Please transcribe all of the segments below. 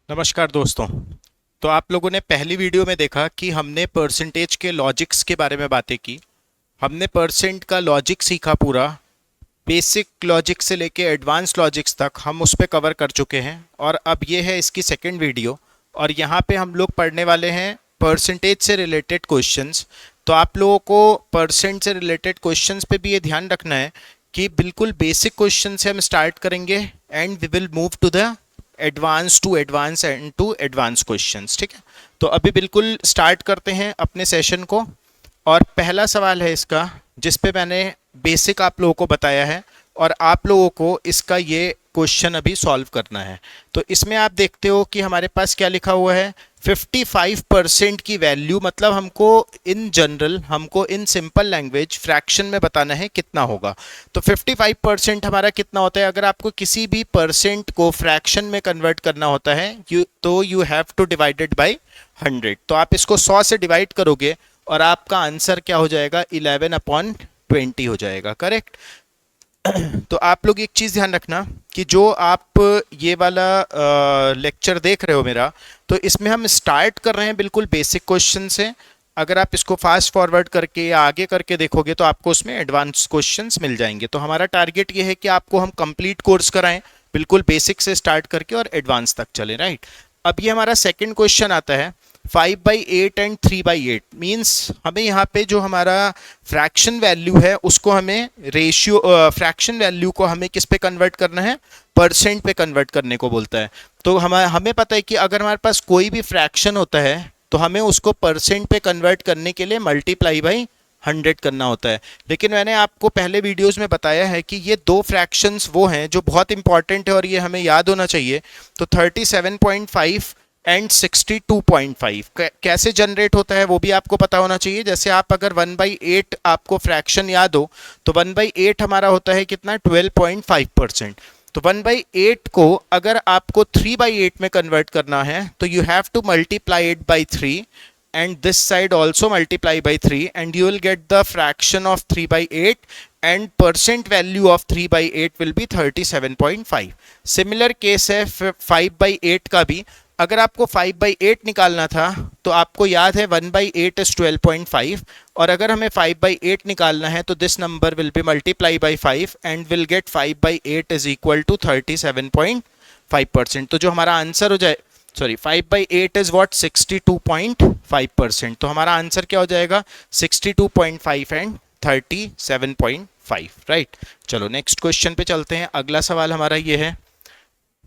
नमस्कार दोस्तों। तो आप लोगों ने पहली वीडियो में देखा कि हमने परसेंटेज के लॉजिक्स के बारे में बातें की। हमने परसेंट का लॉजिक सीखा पूरा, बेसिक लॉजिक से लेके एडवांस लॉजिक्स तक हम उस पर कवर कर चुके हैं। और अब ये है इसकी सेकंड वीडियो और यहाँ पे हम लोग पढ़ने वाले हैं परसेंटेज से रिलेटेड क्वेश्चंस। तो आप लोगों को परसेंट से रिलेटेड क्वेश्चंस पे भी ये ध्यान रखना है कि बिल्कुल बेसिक क्वेश्चन से हम स्टार्ट करेंगे and we will move to the advance and to advance questions. ठीक है, तो अभी बिल्कुल स्टार्ट करते हैं अपने सेशन को। और पहला सवाल है इसका जिस पे मैंने बेसिक आप लोगों को बताया है और आप लोगों को इसका ये क्वेश्चन अभी सॉल्व करना है। तो इसमें आप देखते हो कि हमारे पास क्या लिखा हुआ है, 55% की वैल्यू, मतलब हमको इन जनरल, हमको इन सिंपल लैंग्वेज फ्रैक्शन में बताना है कितना होगा। तो 55% हमारा कितना होता है, अगर आपको किसी भी परसेंट को फ्रैक्शन में कन्वर्ट करना होता है तो you have two divided by 100। तो आप इसको 100 से डिवाइड करोगे और आपका आंसर क्या हो जाएगा, 11/20 हो जाएगा। करेक्ट। तो आप लोग एक चीज़ ध्यान रखना कि जो आप ये वाला लेक्चर देख रहे हो मेरा, तो इसमें हम स्टार्ट कर रहे हैं बिल्कुल बेसिक क्वेश्चन से। अगर आप इसको फास्ट फॉरवर्ड करके या आगे करके देखोगे तो आपको उसमें एडवांस क्वेश्चंस मिल जाएंगे। तो हमारा टारगेट ये है कि आपको हम कंप्लीट कोर्स कराएं, बिल्कुल बेसिक से स्टार्ट करके और एडवांस तक चले। राइट। अब ये हमारा सेकंड क्वेश्चन आता है 5/8 एंड 3/8। मीन्स हमें यहाँ पे जो हमारा फ्रैक्शन वैल्यू है उसको हमें रेशियो, फ्रैक्शन वैल्यू को हमें किस पे कन्वर्ट करना है, परसेंट पे कन्वर्ट करने को बोलता है। तो हमें पता है कि अगर हमारे पास कोई भी फ्रैक्शन होता है तो हमें उसको परसेंट पे कन्वर्ट करने के लिए मल्टीप्लाई बाई 100 करना होता है। लेकिन मैंने आपको पहले वीडियोस में बताया है कि ये दो फ्रैक्शंस वो हैं जो बहुत इंपॉर्टेंट है और ये हमें याद होना चाहिए। तो 37.5 एंड 62.5 कैसे जनरेट होता है वो भी आपको पता होना चाहिए। जैसे आप अगर 1/8 आपको फ्रैक्शन याद हो तो 1/8 हमारा होता है कितना, 12.5%। तो 1/8 को अगर आपको 3/8 में कन्वर्ट करना है तो you have to multiply it by 3 and this side also multiply by 3 and you will get the fraction of 3/8 and percent value of 3/8 will be 37.5। Similar case है 5/8 का भी। अगर आपको 5/8 निकालना था तो आपको याद है 1/8 is 12.5 और अगर हमें 5/8 निकालना है तो this number will be multiply by 5 and will get 5/8 is equal to 37.5%। तो जो हमारा आंसर हो जाए, सॉरी 5/8 इज व्हाट, 62.5%। तो हमारा आंसर क्या हो जाएगा, 62.5 एंड 37.5। राइट। चलो नेक्स्ट क्वेश्चन पे चलते हैं। अगला सवाल हमारा ये है,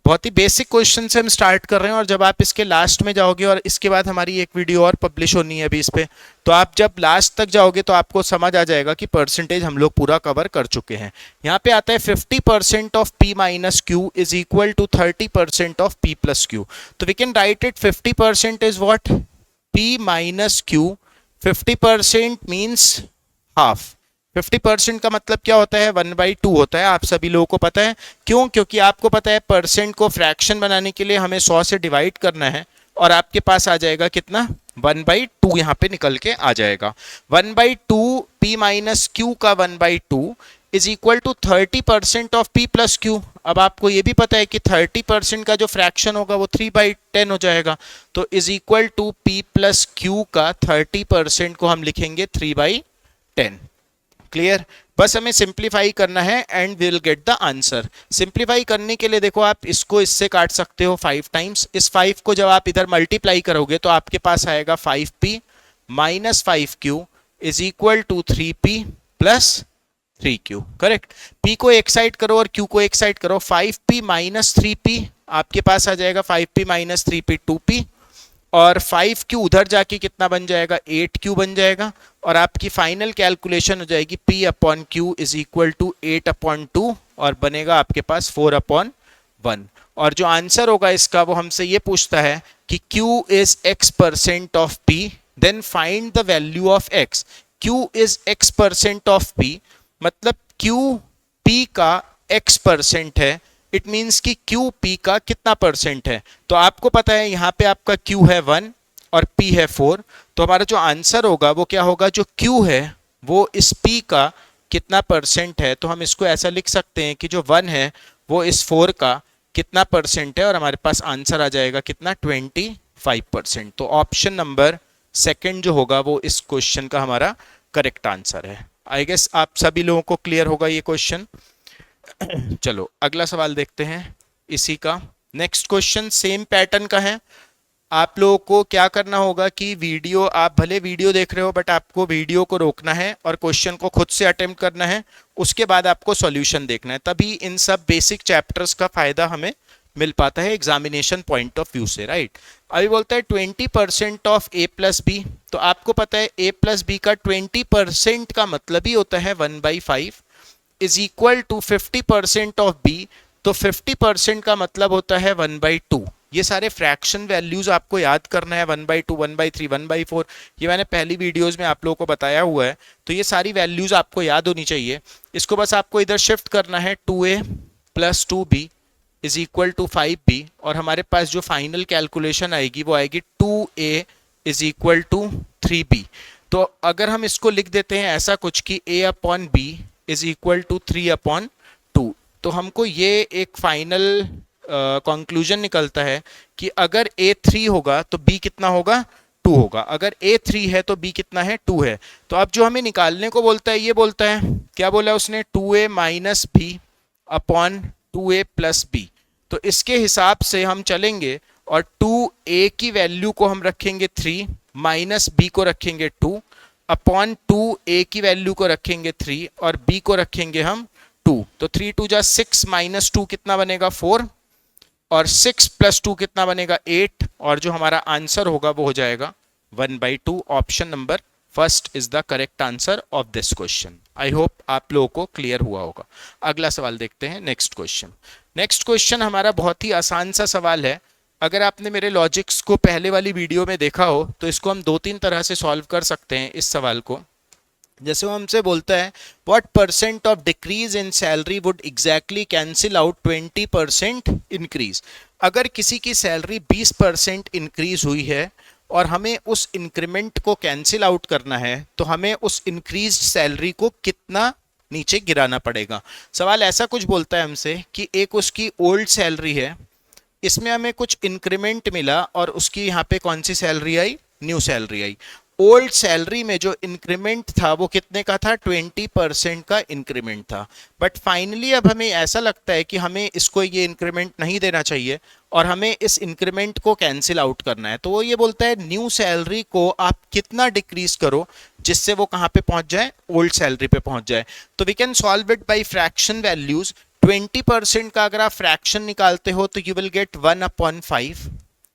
बहुत ही बेसिक क्वेश्चन से हम स्टार्ट कर रहे हैं और जब आप इसके लास्ट में जाओगे, और इसके बाद हमारी एक वीडियो और पब्लिश होनी है अभी इस पे, तो आप जब लास्ट तक जाओगे तो आपको समझ आ जाएगा कि परसेंटेज हम लोग पूरा कवर कर चुके हैं। यहाँ पे आता है 50% of p minus q is equal to 30% of p plus q. तो we can write it 50% is what, p minus q. 50% means half. 50% का मतलब क्या होता है, 1/2 होता है। आप सभी लोगों को पता है। क्यों? क्योंकि आपको पता है परसेंट को फ्रैक्शन बनाने के लिए हमें 100 से डिवाइड करना है और आपके पास आ जाएगा कितना, 1/2 यहाँ पे निकल के आ जाएगा। 1/2 p माइनस क्यू का 1/2 is equal to 30% of p plus Q. अब आपको ये भी पता है कि 30% का जो फ्रैक्शन होगा वो 3/10 हो जाएगा। तो is equal to p plus Q का 30% को हम लिखेंगे 3/10। क्लियर? बस हमें सिंप्लीफाई करना है and we will get the answer. Simplify करने के लिए देखो, आप इसको इससे काट सकते हो 5 टाइम्स। इस 5 को जब आप इधर मल्टीप्लाई करोगे तो आपके पास आएगा 5p minus 5q is equal to 3p plus 3q। Correct. p को एक साइड करो और q को एक साइड करो। 5p माइनस 3p आपके पास आ जाएगा 5p माइनस 3p 2p, और 5q उधर जाके कितना बन जाएगा, 8q बन जाएगा। और आपकी फाइनल कैलकुलेशन हो जाएगी p upon q is equal to 8/2 और बनेगा आपके पास 4/1। और जो आंसर होगा इसका वो हमसे ये पूछता है कि q is x% of p, then find the value of x। q is x% of p मतलब q p का x% है। इट मीन्स कि क्यू पी का कितना परसेंट है। तो आपको पता है यहाँ पे आपका क्यू है 1 और पी है 4। तो हमारा जो आंसर होगा वो क्या होगा, जो क्यू है वो इस पी का कितना परसेंट है। तो हम इसको ऐसा लिख सकते हैं कि जो 1 है वो इस 4 का कितना परसेंट है और हमारे पास आंसर आ जाएगा कितना 25%। तो ऑप्शन नंबर सेकंड जो होगा वो इस क्वेश्चन का हमारा करेक्ट आंसर है। आई गेस आप सभी लोगों को क्लियर होगा ये क्वेश्चन। चलो अगला सवाल देखते हैं इसी का। नेक्स्ट क्वेश्चन सेम पैटर्न का है। आप लोगों को क्या करना होगा कि वीडियो, आप भले वीडियो देख रहे हो बट आपको वीडियो को रोकना है और क्वेश्चन को खुद से अटेम्प्ट करना है, उसके बाद आपको सॉल्यूशन देखना है, तभी इन सब बेसिक चैप्टर्स का फायदा हमें मिल पाता है एग्जामिनेशन पॉइंट ऑफ व्यू से, राइट। अभी बोलता है 20% ऑफ ए प्लस बी, तो आपको पता है ए प्लस बी का 20% का मतलब ही होता है 1/5 is equal to 50% of B, तो 50% का मतलब होता है 1/2। ये सारे फ्रैक्शन वैल्यूज आपको याद करना है, 1/2, 1/3, 1/4, ये मैंने पहली वीडियोस में आप लोगों को बताया हुआ है, तो ये सारी वैल्यूज आपको याद होनी चाहिए। इसको बस आपको इधर शिफ्ट करना है, 2a plus 2b is equal to 5b, और हमारे पास जो फाइनल कैलकुलेशन आएगी वो आएगी 2a is equal to 3b। तो अगर हम इसको लिख देते हैं ऐसा कुछ कि a upon b is equal to 3/2, तो हमको ये एक फाइनल कंक्लूजन निकलता है कि अगर a 3 होगा तो b कितना होगा, 2 होगा। अगर a 3 है तो b कितना है, 2 है। तो अब जो हमें निकालने को बोलता है, ये बोलता है, क्या बोला उसने, 2a minus B upon 2a plus B. तो इसके हिसाब से हम चलेंगे और 2a की वैल्यू को हम रखेंगे 3, माइनस b को रखेंगे 2, अपॉन 2a की वैल्यू को रखेंगे 3 और b को रखेंगे हम 2। तो 3 2 जा 6 माइनस 2 कितना बनेगा, 4, और 6 प्लस 2 कितना बनेगा, 8, और जो हमारा आंसर होगा वो हो जाएगा 1/2। Option number first is the correct answer of this question. I hope आप लोगों को क्लियर हुआ होगा। अगला सवाल देखते हैं, नेक्स्ट क्वेश्चन। नेक्स्ट क्वेश्चन हमारा बहुत ही आसान सा सवाल है। अगर आपने मेरे लॉजिक्स को पहले वाली वीडियो में देखा हो तो इसको हम 2-3 तरह से सॉल्व कर सकते हैं इस सवाल को। जैसे वो हमसे बोलता है what percent of decrease in salary would exactly cancel out 20% increase. अगर किसी की सैलरी 20% इंक्रीज हुई है और हमें उस इंक्रीमेंट को कैंसिल आउट करना है, तो हमें उस इंक्रीज सैलरी को कितना नीचे गिराना पड़ेगा। सवाल ऐसा कुछ बोलता है हमसे कि एक उसकी ओल्ड सैलरी है, इसमें हमें कुछ इंक्रीमेंट मिला और उसकी यहाँ पे कौन सी सैलरी आई, न्यू सैलरी आई। ओल्ड सैलरी में जो इंक्रीमेंट था वो कितने का था, 20% का इंक्रीमेंट था। बट फाइनली अब हमें ऐसा लगता है कि हमें इसको ये इंक्रीमेंट नहीं देना चाहिए और हमें इस इंक्रीमेंट को कैंसिल आउट करना है। तो वो ये बोलता है न्यू सैलरी को आप कितना डिक्रीज करो जिससे वो कहाँ पे पहुंच जाए, ओल्ड सैलरी पे पहुंच जाए। तो we can solve it by fraction values. 20% का अगर आप फ्रैक्शन निकालते हो तो यू विल गेट 1/5।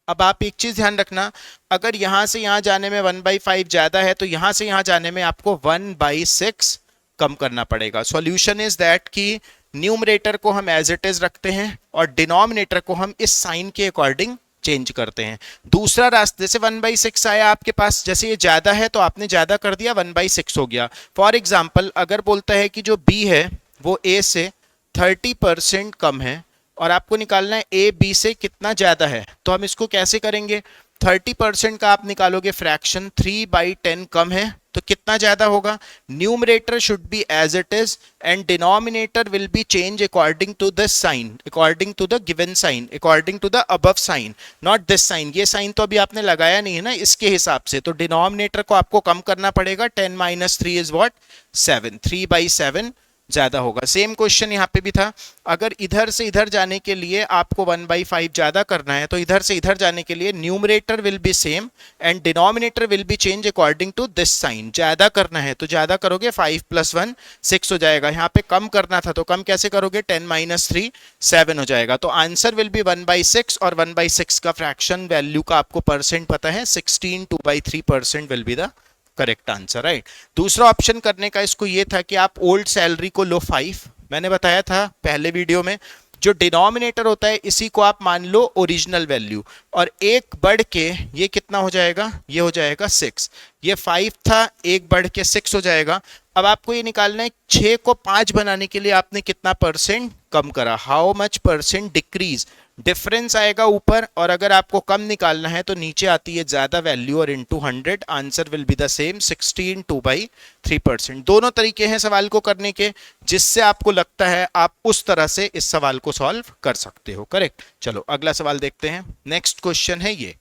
अब आप एक चीज ध्यान रखना, अगर यहां से यहां जाने में 1/5 ज्यादा है तो यहां से यहां जाने में आपको 1/6 कम करना पड़ेगा। सॉल्यूशन इज दैट कि न्यूमरेटर को हम एज इट इज रखते हैं और डिनोमिनेटर को हम इस साइन के अकॉर्डिंग चेंज करते हैं। दूसरा रास्ता, जैसे 1/6 आया आपके पास, जैसे ये ज्यादा है तो आपने ज्यादा कर दिया, 1/6 हो गया। फॉर एग्जाम्पल अगर बोलता है कि जो बी है वो ए से 30% कम है और आपको निकालना है ए बी से कितना ज्यादा है, तो हम इसको कैसे करेंगे। 30% का आप निकालोगे फ्रैक्शन, 3/10 कम है तो कितना ज्यादा होगा। Numerator should be as it is and denominator will be change according to this sign, according to the given sign, according to the above sign, not this sign. ये साइन तो अभी आपने लगाया नहीं है ना, इसके हिसाब से। तो डिनोमिनेटर को आपको कम करना पड़ेगा। 10 - 3 इज व्हाट, 7, 3/7 ज्यादा होगा। सेम क्वेश्चन यहाँ पे भी था, अगर इधर से इधर जाने के लिए आपको 1/5 ज्यादा करना है तो इधर से इधर जाने के लिए numerator will be same and denominator will be change according to this sign. ज्यादा करना है तो ज्यादा करोगे, 5 + 1 6 हो जाएगा। यहाँ पे कम करना था तो कम कैसे करोगे, 10 - 3 7 हो जाएगा। तो आंसर विल बी 1/6 और 1/6 का फ्रैक्शन वैल्यू का आपको परसेंट पता है, 16 2/3% will be the correct answer, right. दूसरा ऑप्शन करने का इसको ये था कि आप ओल्ड सैलरी को लो 5, मैंने बताया था पहले वीडियो में, जो डिनोमिनेटर होता है इसी को आप मान लो ओरिजिनल वैल्यू, और एक बढ़ के ये कितना हो जाएगा, ये हो जाएगा 6। ये 5 था, एक बढ़ के 6 हो जाएगा। अब आपको ये निकालना है 6 को 5 बनाने के लिए आपने कितना परसेंट कम करा, how much percent decrease, difference आएगा ऊपर, और अगर आपको कम निकालना है तो नीचे आती है ज्यादा वैल्यू और into 100, answer will be the same 16/2/3%। दोनों तरीके हैं सवाल को करने के, जिससे आपको लगता है आप उस तरह से इस सवाल को सॉल्व कर सकते हो। करेक्ट। चलो अगला सवाल देखते हैं। नेक्स्ट क्वेश्चन है ये,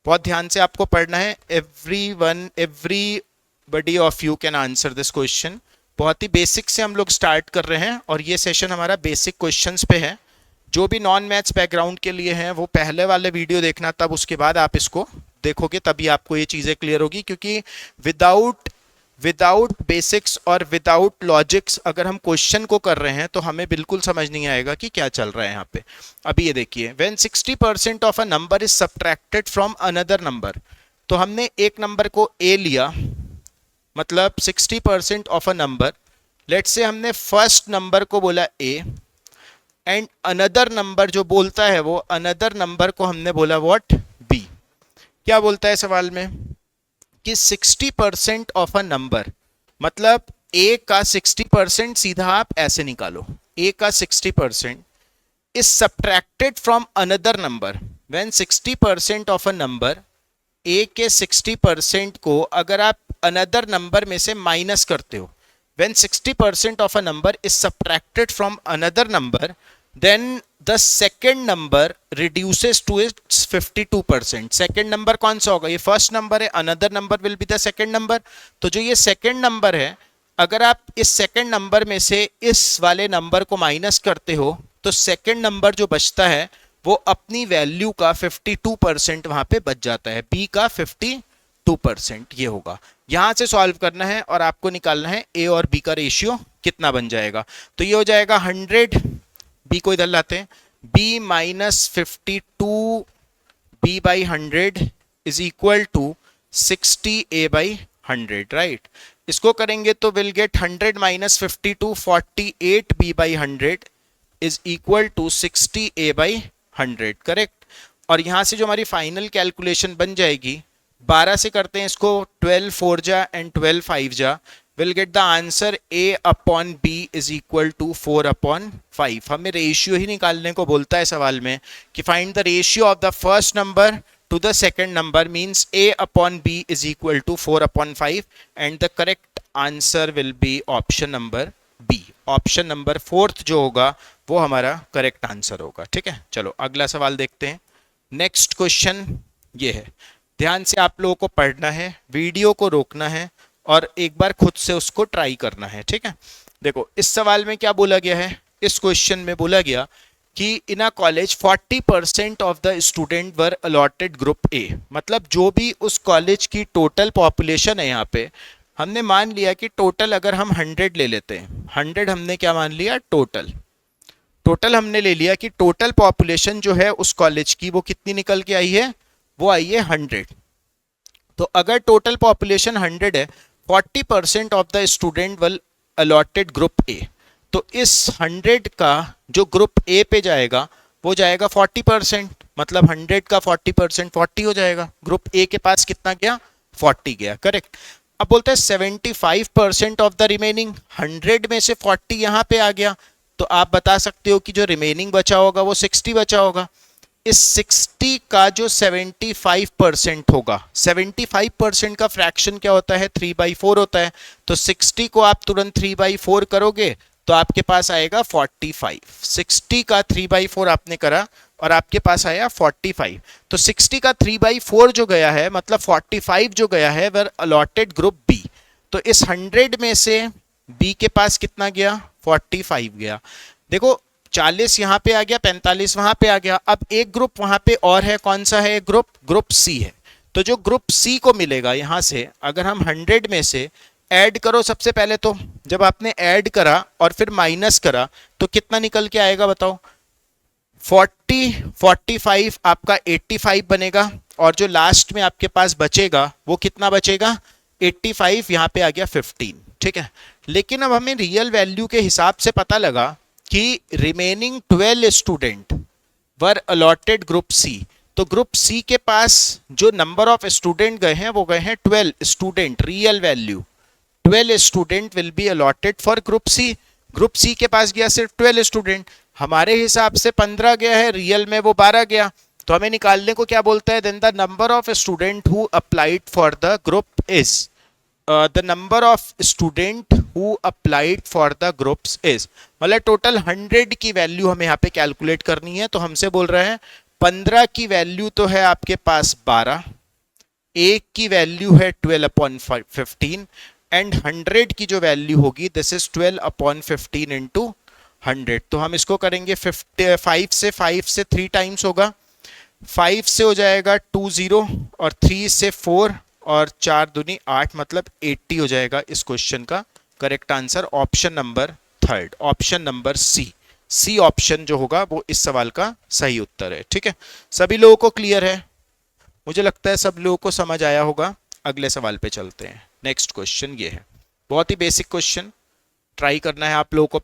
बहुत ध्यान से आपको पढ़ना है। Everybody of you can answer this question. बहुत ही बेसिक से हम लोग स्टार्ट कर रहे हैं और ये सेशन हमारा बेसिक क्वेश्चंस पे है। जो भी नॉन मैथ्स बैकग्राउंड के लिए हैं वो पहले वाले वीडियो देखना, तब उसके बाद आप इसको देखोगे तभी आपको ये चीज़ें क्लियर होगी, क्योंकि विदाउट बेसिक्स और विदाउट लॉजिक्स अगर हम क्वेश्चन को कर रहे हैं तो हमें बिल्कुल समझ नहीं आएगा कि क्या चल रहा है यहाँ पे। अभी ये देखिए, when 60% of a number is subtracted from another number, तो हमने एक नंबर को a लिया, मतलब 60% of a number, let's say हमने फर्स्ट नंबर को बोला a एंड अनदर नंबर जो बोलता है वो अनदर नंबर को हमने बोला व्हाट, b। क्या बोलता है सवाल में कि 60% ऑफ अ नंबर, मतलब a का 60% सीधा आप ऐसे निकालो, a का 60% is subtracted from another number. When 60% of a number, a के 60% को अगर आप अनदर नंबर में से माइनस करते हो, when 60% of a number is subtracted from another number, then the second number reduces to its 52%। second number कौन सा होगा, ये first number है, another number will be the second number। तो जो ये second number है, अगर आप इस second number में से इस वाले number को माइनस करते हो तो second number जो बचता है वो अपनी वैल्यू का 52% वहां पे बच जाता है, b का 52%। ये होगा, यहां से सॉल्व करना है और आपको निकालना है a और b का रेशियो कितना बन जाएगा। तो ये हो जाएगा 100, b को इधर लाते हैं, b minus 52 b by 100 is equal to 60 a by 100, right. इसको करेंगे तो will get 100 minus 52 48 b by 100 is equal to 60 a by 100, correct. और यहां से जो हमारी फाइनल कैलकुलेशन बन जाएगी, 12 से करते हैं इसको, 12 4 जा एंड 12 5 जा, will get the answer a upon b is equal to 4 upon 5। हमें रेशियो ही निकालने को बोलता है सवाल में कि find the ratio of the first number to the second number, means a upon b is equal to 4 upon 5 and the correct answer will be option number b। Option number 4 जो होगा वो हमारा करेक्ट आंसर होगा, ठीक है। चलो अगला सवाल देखते हैं। नेक्स्ट क्वेश्चन ये है, ध्यान से आप लोगों को पढ़ना है, वीडियो को रोकना है और एक बार खुद से उसको ट्राई करना है, ठीक है। देखो इस सवाल में क्या बोला गया है, इस क्वेश्चन में बोला गया कि in a college 40% of the student were allotted group A, मतलब जो भी उस कॉलेज की टोटल पॉपुलेशन है, यहाँ पे हमने मान लिया कि टोटल अगर हम 100 ले लेते हैं, 100 हमने क्या मान लिया, टोटल हमने ले लिया कि टोटल पॉपुलेशन जो है उस कॉलेज की वो कितनी निकल के आई है, वो आई है 100। तो अगर टोटल पॉपुलेशन 100 है, 40% of the student will allotted group ए, तो इस 100 का जो ग्रुप ए पे जाएगा वो जाएगा 40%, मतलब 100 का 40% 40 हो जाएगा। ग्रुप ए के पास कितना गया, 40 गया, करेक्ट। अब बोलते हैं 75% ऑफ द रिमेनिंग, 100 में से 40 यहाँ पे आ गया, तो आप बता सकते हो कि जो रिमेनिंग बचा होगा वो 60 बचा होगा। इस 60 का जो 75% होगा, 75% का फ्रैक्शन क्या होता है, 3/4 होता है। तो 60 को आप तुरंत 3/4 करोगे तो आपके पास आएगा 45। 60 का 3/4 आपने करा और आपके पास आया 45। तो 60 का 3/4 जो गया है, मतलब 45 जो गया है, वह अलॉटेड ग्रुप बी। तो इस 100 में से बी के पास कितना गया, 45 गया। देखो 40 यहाँ पे आ गया, 45 वहां पे आ गया। अब एक ग्रुप वहां पे और है, कौन सा है ग्रुप सी है। तो जो ग्रुप सी को मिलेगा यहां से, अगर हम 100 में से ऐड करो, सबसे पहले तो जब आपने ऐड करा और फिर माइनस करा तो कितना निकल के आएगा बताओ, 40 45 आपका 85 बनेगा, और जो लास्ट में आपके पास बचेगा वो कितना बचेगा, 85, यहाँ पे आ गया 15, ठीक है। लेकिन अब हमें रियल वैल्यू के हिसाब से पता लगा कि remaining 12 student were allotted group C. तो ग्रुप सी के पास जो नंबर ऑफ स्टूडेंट गए हैं वो गए हैं 12 student, real value 12 student will be allotted for group C. Group C के पास गया सिर्फ 12 स्टूडेंट। हमारे हिसाब से 15 गया है, रियल में वो 12 गया, तो हमें निकालने को क्या बोलता है, then the number of student who applied for the group is, the number of student who applied for the groups is, मतलब टोटल 100 की वैल्यू हमें यहाँ पे कैलकुलेट करनी है। तो हमसे बोल रहे हैं 15 की वैल्यू तो है आपके पास 12, एक की वैल्यू है 12/15 एंड 100 की जो वैल्यू होगी दिस इज 12/15 इंटू 100। तो हम इसको करेंगे 5 से 3 टाइम्स होगा, 5 से हो जाएगा 20 और 3 से 4 और 4 दूनी 8, मतलब 80 हो जाएगा इस क्वेश्चन का correct answer. Option number third, option number C option जो होगा वो इस सवाल का सही उत्तर है। ठीक है, सभी लोगों को क्लियर है? मुझे लगता है सब लोगों को समझ आया होगा। अगले सवाल पे चलते हैं। नेक्स्ट क्वेश्चन ये है, बहुत ही बेसिक क्वेश्चन, ट्राई करना है आप लोगों को।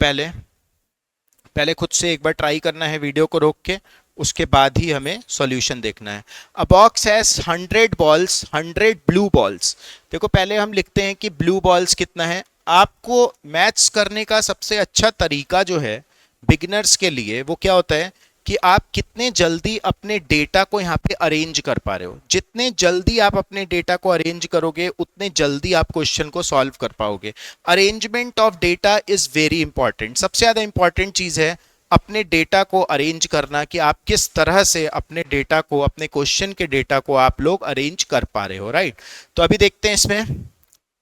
पहले खुद से एक बार ट्राई करना है वीडियो को रोक के, उसके बाद ही हमें सॉल्यूशन देखना है। अ box has 100 balls, 100 blue balls. देखो पहले हम लिखते हैं कि ब्लू बॉल्स कितना है। आपको मैथ्स करने का सबसे अच्छा तरीका जो है बिगिनर्स के लिए वो क्या होता है कि आप कितने जल्दी अपने डेटा को यहाँ पे अरेंज कर पा रहे हो। जितने जल्दी आप अपने डेटा को अरेंज करोगे उतने जल्दी आप क्वेश्चन को सॉल्व कर पाओगे। Arrangement of data is very important, सबसे ज्यादा इंपॉर्टेंट चीज है अपने डेटा को अरेंज करना, कि आप किस तरह से अपने डेटा को, अपने क्वेश्चन के डेटा को आप लोग अरेंज कर पा रहे हो, राइट। तो अभी देखते हैं इसमें,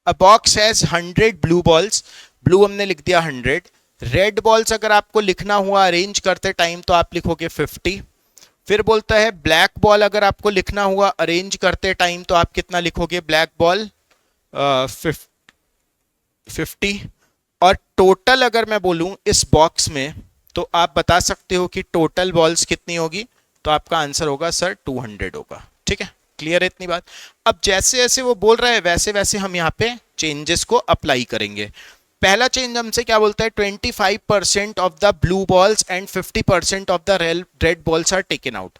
अ box has 100 blue balls, blue हमने लिख दिया 100। रेड बॉल्स अगर आपको लिखना हुआ अरेंज करते टाइम तो आप लिखोगे 50। फिर बोलता है ब्लैक बॉल अगर आपको लिखना हुआ अरेंज करते टाइम तो आप कितना लिखोगे, ब्लैक बॉल 50। और टोटल अगर मैं बोलूं इस बॉक्स में तो आप बता सकते हो कि टोटल बॉल्स कितनी होगी, तो आपका आंसर होगा सर 200 होगा। ठीक है, क्लियर है इतनी बात। अब जैसे जैसे वो बोल रहा है वैसे वैसे हम यहाँ पे चेंजेस को अप्लाई करेंगे। पहला चेंज हमसे क्या बोलता है, 25% of the blue balls and 50% of the red balls are taken out.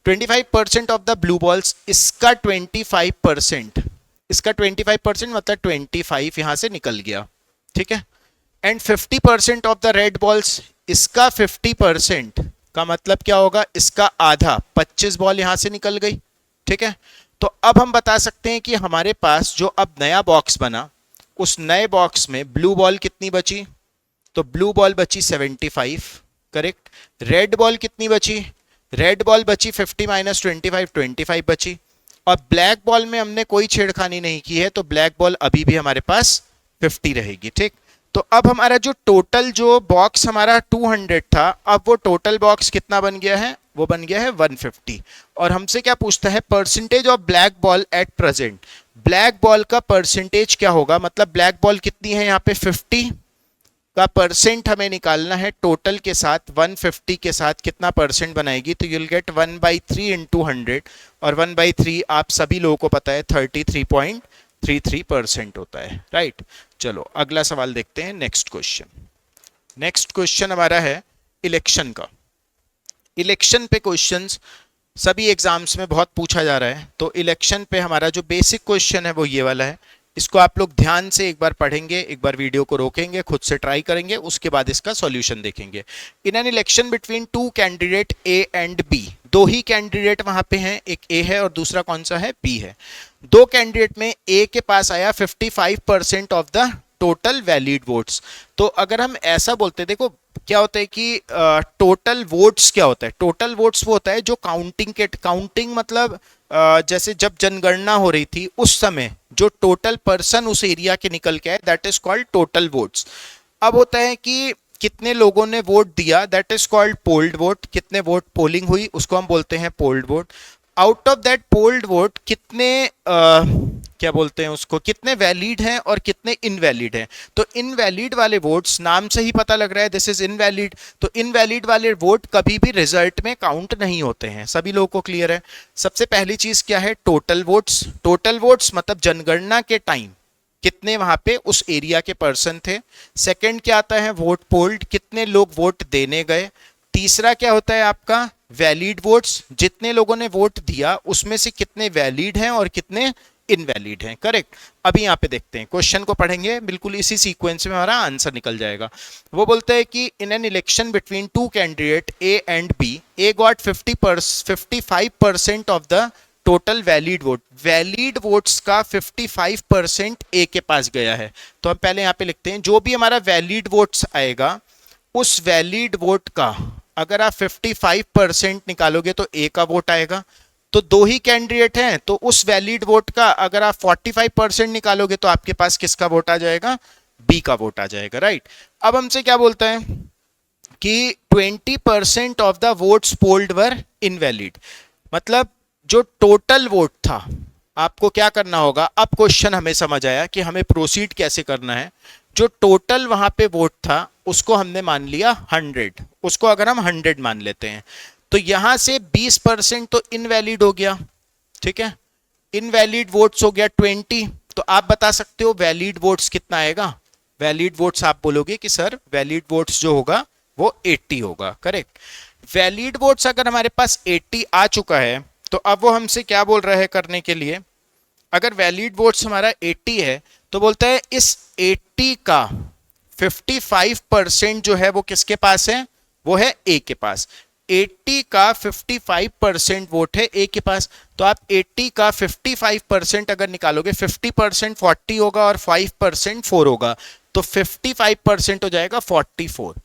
25% of the blue balls, इसका 25%, इसका 25% मतलब 25 यहां से निकल गया। ठीक है, and 50% of the red balls, इसका 50% का मतलब क्या होगा, इसका आधा 25 बॉल यहां से निकल गई। ठीक है, तो अब हम बता सकते हैं कि हमारे पास जो अब नया बॉक्स बना उस नए बॉक्स में ब्लू बॉल कितनी बची, तो ब्लू बॉल बची 75, करेक्ट। रेड बॉल कितनी बची, रेड बॉल बची 50 माइनस 25, 25 बची। और ब्लैक बॉल में हमने कोई छेड़खानी नहीं की है तो ब्लैक बॉल अभी भी हमारे पास 50 रहेगी। ठीक, तो अब हमारा जो टोटल जो बॉक्स हमारा 200 था, अब वो टोटल बॉक्स कितना बन गया है, वो बन गया है 150। और हमसे क्या पूछता है, percentage of black ball at present. Black ball का परसेंटेज क्या होगा, मतलब ब्लैक बॉल कितनी है यहाँ पे 50 का परसेंट हमें निकालना है टोटल के साथ, 150 के साथ कितना परसेंट बनाएगी, तो यूल गेट 1/3 इंटू 100, और 1/3 आप सभी लोगों को पता है 33.33% होता है, राइट। चलो अगला सवाल देखते हैं, नेक्स्ट क्वेश्चन। नेक्स्ट क्वेश्चन हमारा है इलेक्शन का। इलेक्शन पे क्वेश्चंस सभी एग्जाम्स में बहुत पूछा जा रहा है, तो इलेक्शन पे हमारा जो बेसिक क्वेश्चन है वो ये वाला है। इसको आप लोग ध्यान से एक बार पढ़ेंगे, एक बार वीडियो को रोकेंगे, खुद से ट्राई करेंगे, उसके बाद इसका सॉल्यूशन देखेंगे। In an election between two candidate A and B, दो ही कैंडिडेट वहां पे हैं, एक ए है और दूसरा कौन सा है, बी है। दो कैंडिडेट में ए के पास आया 55% of the total valid votes. तो अगर हम ऐसा बोलते हैं, देखो क्या होता है कि टोटल वोट्स क्या होता है, टोटल वोट्स वो होता है जो काउंटिंग मतलब जैसे जब जनगणना हो रही थी उस समय जो टोटल पर्सन उस एरिया के निकल के आए, that is called total votes. अब होता है कि कितने लोगों ने वोट दिया, that is called polled vote. कितने वोट पोलिंग हुई उसको हम बोलते हैं polled vote. Out of that polled vote कितने क्या बोलते हैं उसको, कितने वैलिड हैं और कितने इनवैलिड हैं। तो इनवैलिड वाले वोट्स, नाम से ही पता लग रहा है दिस इज इनवैलिड, तो इनवैलिड वाले वोट कभी भी रिजल्ट में काउंट नहीं होते हैं। सभी लोगों को क्लियर है। सबसे पहली चीज क्या है, टोटल वोट्स। टोटल वोट्स मतलब जनगणना के टाइम कितने वहां पे उस एरिया के पर्सन थे। सेकंड क्या आता है, वोट पोल्ड, कितने लोग वोट देने गए। तीसरा क्या होता है आपका, वैलिड वोट्स, जितने लोगों ने वोट दिया उसमें से कितने वैलिड हैं और कितने इनवैलिड हैं। करेक्ट। अभी यहाँ पे देखते हैं, क्वेश्चन को पढ़ेंगे, बिल्कुल इसी सीक्वेंस में हमारा आंसर निकल जाएगा। वो बोलते हैं कि in an election between two candidate A and B, A got 55% of the total valid vote. Valid votes का 55% ए के पास गया है। तो हम पहले यहाँ पे लिखते हैं, जो भी हमारा वैलिड वोट्स आएगा उस वैलिड वोट का अगर आप 55% निकालोगे तो ए का वोट आएगा। तो दो ही कैंडिडेट हैं, तो उस वैलिड वोट का अगर आप 45% निकालोगे तो आपके पास किसका वोट आ जाएगा? बी का वोट आ जाएगा। राइट। अब हमसे क्या बोलता है कि 20% of the votes polled were invalid, मतलब जो टोटल वोट था, आपको क्या करना होगा, अब क्वेश्चन हमें समझ आया कि हमें प्रोसीड कैसे करना है। जो टोटल वहां पे वोट था उसको हमने मान लिया 100, उसको अगर हम 100 मान लेते हैं तो यहां से 20% तो इनवैलिड हो गया। ठीक है, इनवैलिड वोट्स हो गया 20। तो आप बता सकते हो वैलिड वोट्स कितना आएगा? वैलिड वोट्स आप बोलोगे कि सर वैलिड वोट्स जो होगा वो 80 होगा। करेक्ट। वैलिड वोट्स अगर हमारे पास 80 आ चुका है तो अब वो हमसे क्या बोल रहा है करने के लिए, अगर वैलिड वोट्स हमारा 80 है तो बोलता है इस 80 का 55% जो है वो किसके पास है? वो है ए के पास। 80 का 55% वोट है ए के पास। तो आप 80 का 55% अगर निकालोगे, 50% 40 होगा और 5% 4 होगा, तो 55% हो जाएगा 44।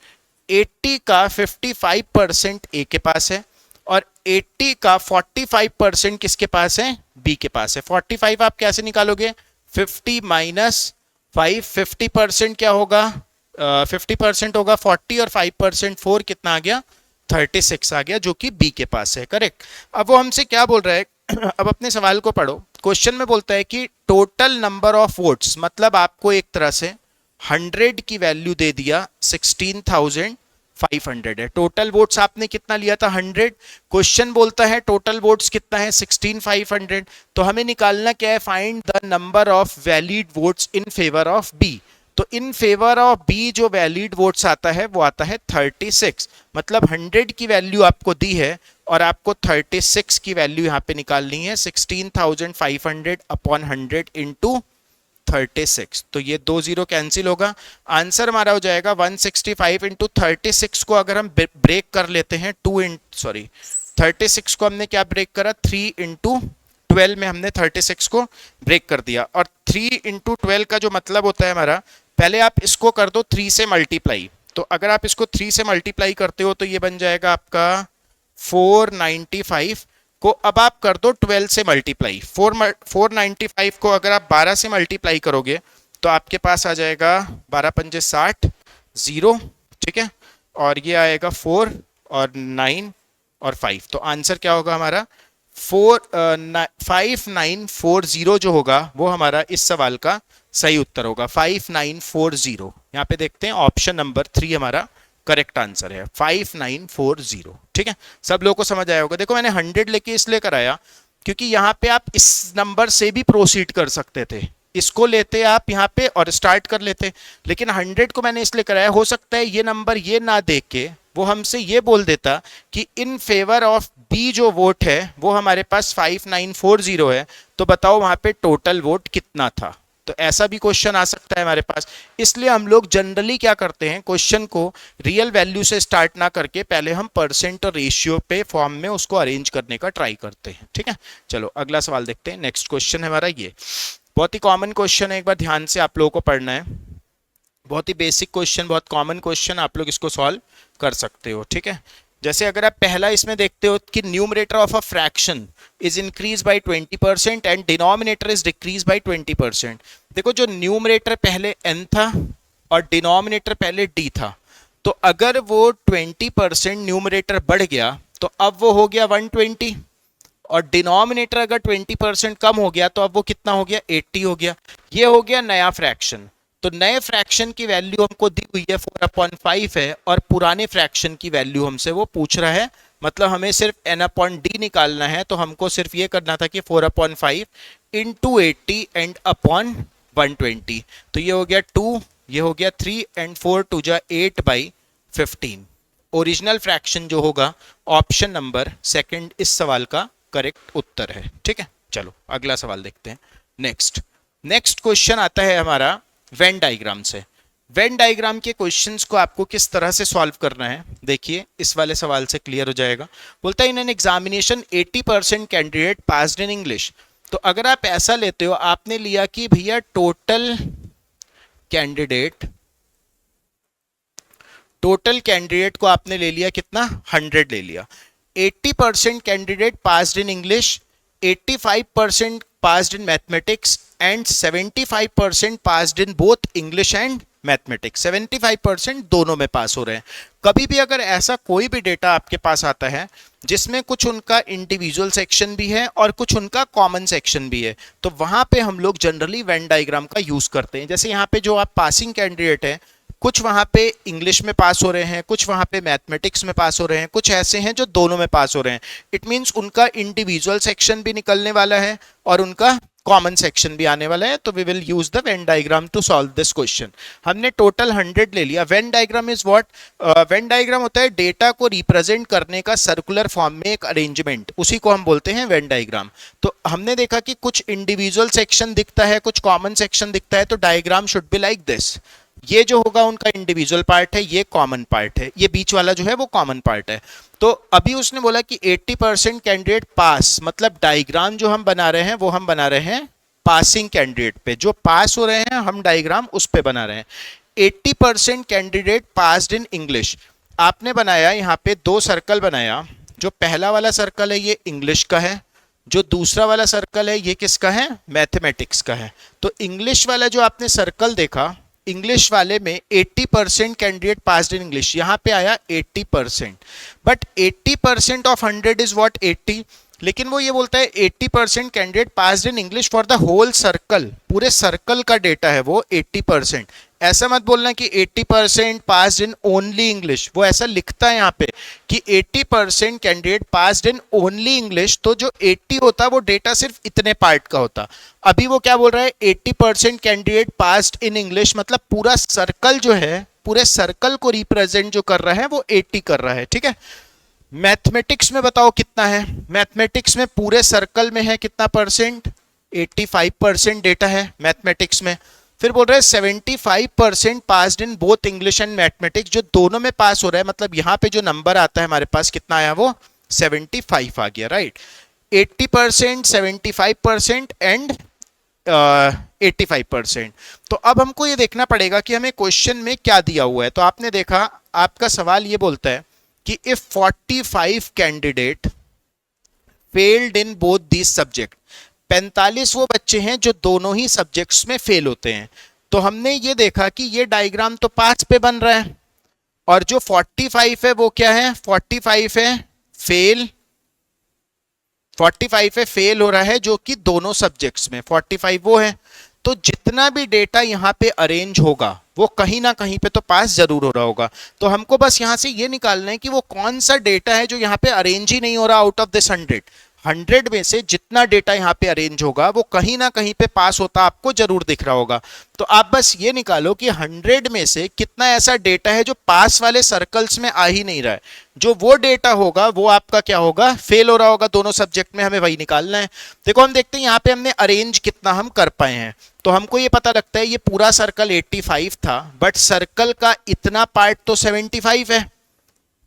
80 का 55% ए के पास है और 80 का 45% किसके पास है? बी के पास है। 45 आप कैसे निकालोगे? 50 माइनस 5, 50% क्या होगा? 50% होगा 40 और 5% 4, कितना आ गया? 36 आ गया, जो कि बी के पास है। करेक्ट। अब वो हमसे क्या बोल रहा है अब अपने सवाल को पढ़ो। क्वेश्चन में बोलता है कि टोटल नंबर ऑफ वोट्स, मतलब आपको एक तरह से 100 की वैल्यू दे दिया, 16,500 है। टोटल वोट्स आपने कितना लिया था? 100। क्वेश्चन बोलता है टोटल वोट्स कितना है? 16,500। तो हमें निकालना क्या है? Find the number of valid votes in favour of B. तो इन फेवर ऑफ बी जो वैलिड वोट्स आता है वो आता है 36। मतलब 100 की वैल्यू आपको दी है और आपको 36 की वैल्यू यहाँ पे निकालनी है। 16,500 अपॉन 100 इंटू 36। तो ये 2 0 कैंसिल होगा। आंसर हमारा हो जाएगा 165 इंटू 36 को अगर हम ब्रेक कर लेते हैं 36 को हमने क्या ब्रेक करा? 3 इंटू 12 में हमने 36 को ब्रेक कर दिया। और 3 इंटू 12 का जो मतलब होता है हमारा, पहले आप इसको कर दो 3 से मल्टीप्लाई। तो अगर आप इसको 3 से मल्टीप्लाई करते हो तो ये बन जाएगा आपका 495 को अब आप कर दो 12 से मल्टीप्लाई। 495 को अगर आप 12 से मल्टीप्लाई करोगे तो आपके पास आ जाएगा 12 पंजे 60 0। ठीक है, और ये आएगा 4 और 9 और 5। तो आंसर क्या होगा हमारा? 5940 जो होगा वो हमारा इस सवाल का सही उत्तर होगा। 5940। यहाँ पे देखते हैं ऑप्शन नंबर 3 हमारा करेक्ट आंसर है, 5940। ठीक है, सब लोगों को समझ आया होगा। देखो मैंने 100 लेके इसलिए कराया क्योंकि यहाँ पे आप इस नंबर से भी प्रोसीड कर सकते थे, इसको लेते आप यहाँ पे और स्टार्ट कर लेते, लेकिन 100 को मैंने इसलिए कराया, हो सकता है ये नंबर ये ना देख के वो हमसे ये बोल देता कि इन फेवर ऑफ बी जो वोट है वो हमारे पास 5940 है, तो बताओ वहां पे टोटल वोट कितना था। तो ऐसा भी क्वेश्चन आ सकता है हमारे पास। इसलिए हम लोग जनरली क्या करते हैं, क्वेश्चन को रियल वैल्यू से स्टार्ट ना करके पहले हम परसेंट और रेशियो पे फॉर्म में उसको अरेंज करने का ट्राई करते हैं। ठीक है, चलो अगला सवाल देखते हैं। नेक्स्ट क्वेश्चन है हमारा ये, बहुत ही कॉमन क्वेश्चन है, एक बार ध्यान से आप लोगों को पढ़ना है। बहुत ही बेसिक क्वेश्चन, बहुत कॉमन क्वेश्चन, आप लोग इसको सॉल्व कर सकते हो। ठीक है, जैसे अगर आप पहला इसमें देखते हो कि numerator of a fraction is increase by 20% and denominator is decrease by 20%। देखो जो न्यूमरेटर पहले n था और डिनोमिनेटर पहले d था, तो अगर वो 20% न्यूमरेटर बढ़ गया तो अब वो हो गया 120, और डिनोमिनेटर अगर 20% कम हो गया तो अब वो कितना हो गया? 80 हो गया। ये हो गया नया फ्रैक्शन। तो नए फ्रैक्शन की वैल्यू हमको दी हुई है 4/5 है, और पुराने फ्रैक्शन की वैल्यू हमसे वो पूछ रहा है। मतलब हमें सिर्फ n/d निकालना है, तो हमको सिर्फ ये करना था कि 4/5 इंटू 80 एंड अपॉन 120। तो ये हो गया 2, ये हो गया 3 एंड 4 2 जा 8/15। ओरिजिनल फ्रैक्शन जो होगा ऑप्शन नंबर सेकंड इस सवाल का करेक्ट उत्तर है। ठीक है, चलो अगला सवाल देखते हैं। नेक्स्ट नेक्स्ट क्वेश्चन आता है हमारा वेन डायग्राम से। वेन डायग्राम के क्वेश्चंस को आपको किस तरह से सॉल्व करना है, देखिए इस वाले सवाल से क्लियर हो जाएगा। बोलता है इन an examination 80% candidate passed in English. तो अगर आप ऐसा लेते हो, आपने लिया कि भैया टोटल कैंडिडेट को आपने ले लिया कितना, 100 ले लिया। 80% candidate passed in English, 85% passed in mathematics and 75% passed in both English and mathematics. 75% दोनों में पास हो रहे हैं। कभी भी अगर ऐसा कोई भी डेटा आपके पास आता है जिसमें कुछ उनका इंडिविजुअल सेक्शन भी है और कुछ उनका कॉमन सेक्शन भी है, तो वहां पे हम लोग जनरली वेन डायग्राम का यूज करते हैं। जैसे यहाँ पे जो आप पासिंग कैंडिडेट है, कुछ वहां पे इंग्लिश में पास हो रहे हैं, कुछ वहां पे मैथमेटिक्स में पास हो रहे हैं, कुछ ऐसे हैं जो दोनों में पास हो रहे हैं। इट मींस उनका इंडिविजुअल सेक्शन भी निकलने वाला है और उनका कॉमन सेक्शन भी आने वाला है। तो we will use the Venn diagram to solve this question. हमने टोटल 100 ले लिया। Venn diagram is what? Venn diagram होता है डेटा को रिप्रेजेंट करने का सर्कुलर फॉर्म में एक अरेंजमेंट, उसी को हम बोलते हैं वेन डायग्राम। तो हमने देखा कि कुछ इंडिविजुअल सेक्शन दिखता है, कुछ कॉमन सेक्शन दिखता है, तो diagram should be like this. ये जो होगा उनका इंडिविजुअल पार्ट है, ये कॉमन पार्ट है, ये बीच वाला जो है वो कॉमन पार्ट है। तो अभी उसने बोला कि 80% कैंडिडेट पास, मतलब डायग्राम जो हम बना रहे हैं वो हम बना रहे हैं पासिंग कैंडिडेट पे, जो पास हो रहे हैं हम डायग्राम उस पे बना रहे हैं। 80% कैंडिडेट पास्ड इन इंग्लिश। आपने बनाया यहाँ पे दो सर्कल बनाया। जो पहला वाला सर्कल है ये इंग्लिश का है, जो दूसरा वाला सर्कल है ये किसका है, मैथमेटिक्स का है। तो इंग्लिश वाला जो आपने सर्कल देखा, इंग्लिश वाले में 80% कैंडिडेट पास्ड इन इंग्लिश, यहां पे आया 80%। But 80% of 100 is what, 80। लेकिन वो ये बोलता है 80% candidate passed in English for the whole circle, पूरे सर्कल का डेटा है वो 80%। ऐसा मत बोलना कि 80% पास्ड इन ओनली इंग्लिश, वो ऐसा लिखता है यहाँ पे कि 80% candidate passed in only English. तो जो 80 होता वो डेटा सिर्फ इतने पार्ट का होता। अभी वो क्या बोल रहा है, 80% कैंडिडेट पास्ड इन इंग्लिश, मतलब पूरा सर्कल जो है, पूरे सर्कल को रिप्रेजेंट जो कर रहा है वो 80 कर रहा है। ठीक है। मैथमेटिक्स में बताओ कितना है, मैथमेटिक्स में पूरे सर्कल में है कितना परसेंट, 85% डेटा है मैथमेटिक्स में। फिर बोल रहे हैं 75% passed in both English and mathematics, जो दोनों में पास हो रहा है। मतलब यहाँ पे जो नंबर आता है हमारे पास कितना आया, वो 75 आ गया, राइट। 80%, 75% एंड 85%। तो अब हमको ये देखना पड़ेगा कि हमें क्वेश्चन में क्या दिया हुआ है। तो आपने देखा, आपका सवाल ये बोलता है कि if 45 candidate failed in both this subject, 45 वो बच्चे हैं जो दोनों ही सब्जेक्ट्स में फेल होते हैं। तो हमने ये देखा कि ये डायग्राम तो पास पे बन रहा है, और जो 45 है वो क्या है, 45 है फेल, 45 है फेल हो रहा है, जो कि दोनों सब्जेक्ट्स में 45 वो है। तो जितना भी डेटा यहाँ पे अरेंज होगा वो कहीं ना कहीं पे तो पास जरूर हो रहा होगा। तो हमको बस यहाँ से ये निकालना है कि वो कौन सा डेटा है जो यहाँ पे अरेंज ही नहीं हो रहा। आउट ऑफ दिस 100 में से जितना डेटा यहाँ पे अरेंज होगा वो कहीं ना कहीं पे पास होता आपको जरूर दिख रहा होगा। तो आप बस ये निकालो कि 100 में से कितना ऐसा डेटा है जो पास वाले सर्कल्स में आ ही नहीं रहा है। जो वो डेटा होगा वो आपका क्या होगा, फेल हो रहा होगा दोनों सब्जेक्ट में, हमें वही निकालना है। देखो हम देखते हैं यहाँ पे हमने अरेंज कितना हम कर पाए हैं। तो हमको ये पता लगता है ये पूरा सर्कल 85 था, बट सर्कल का इतना पार्ट तो 75 है।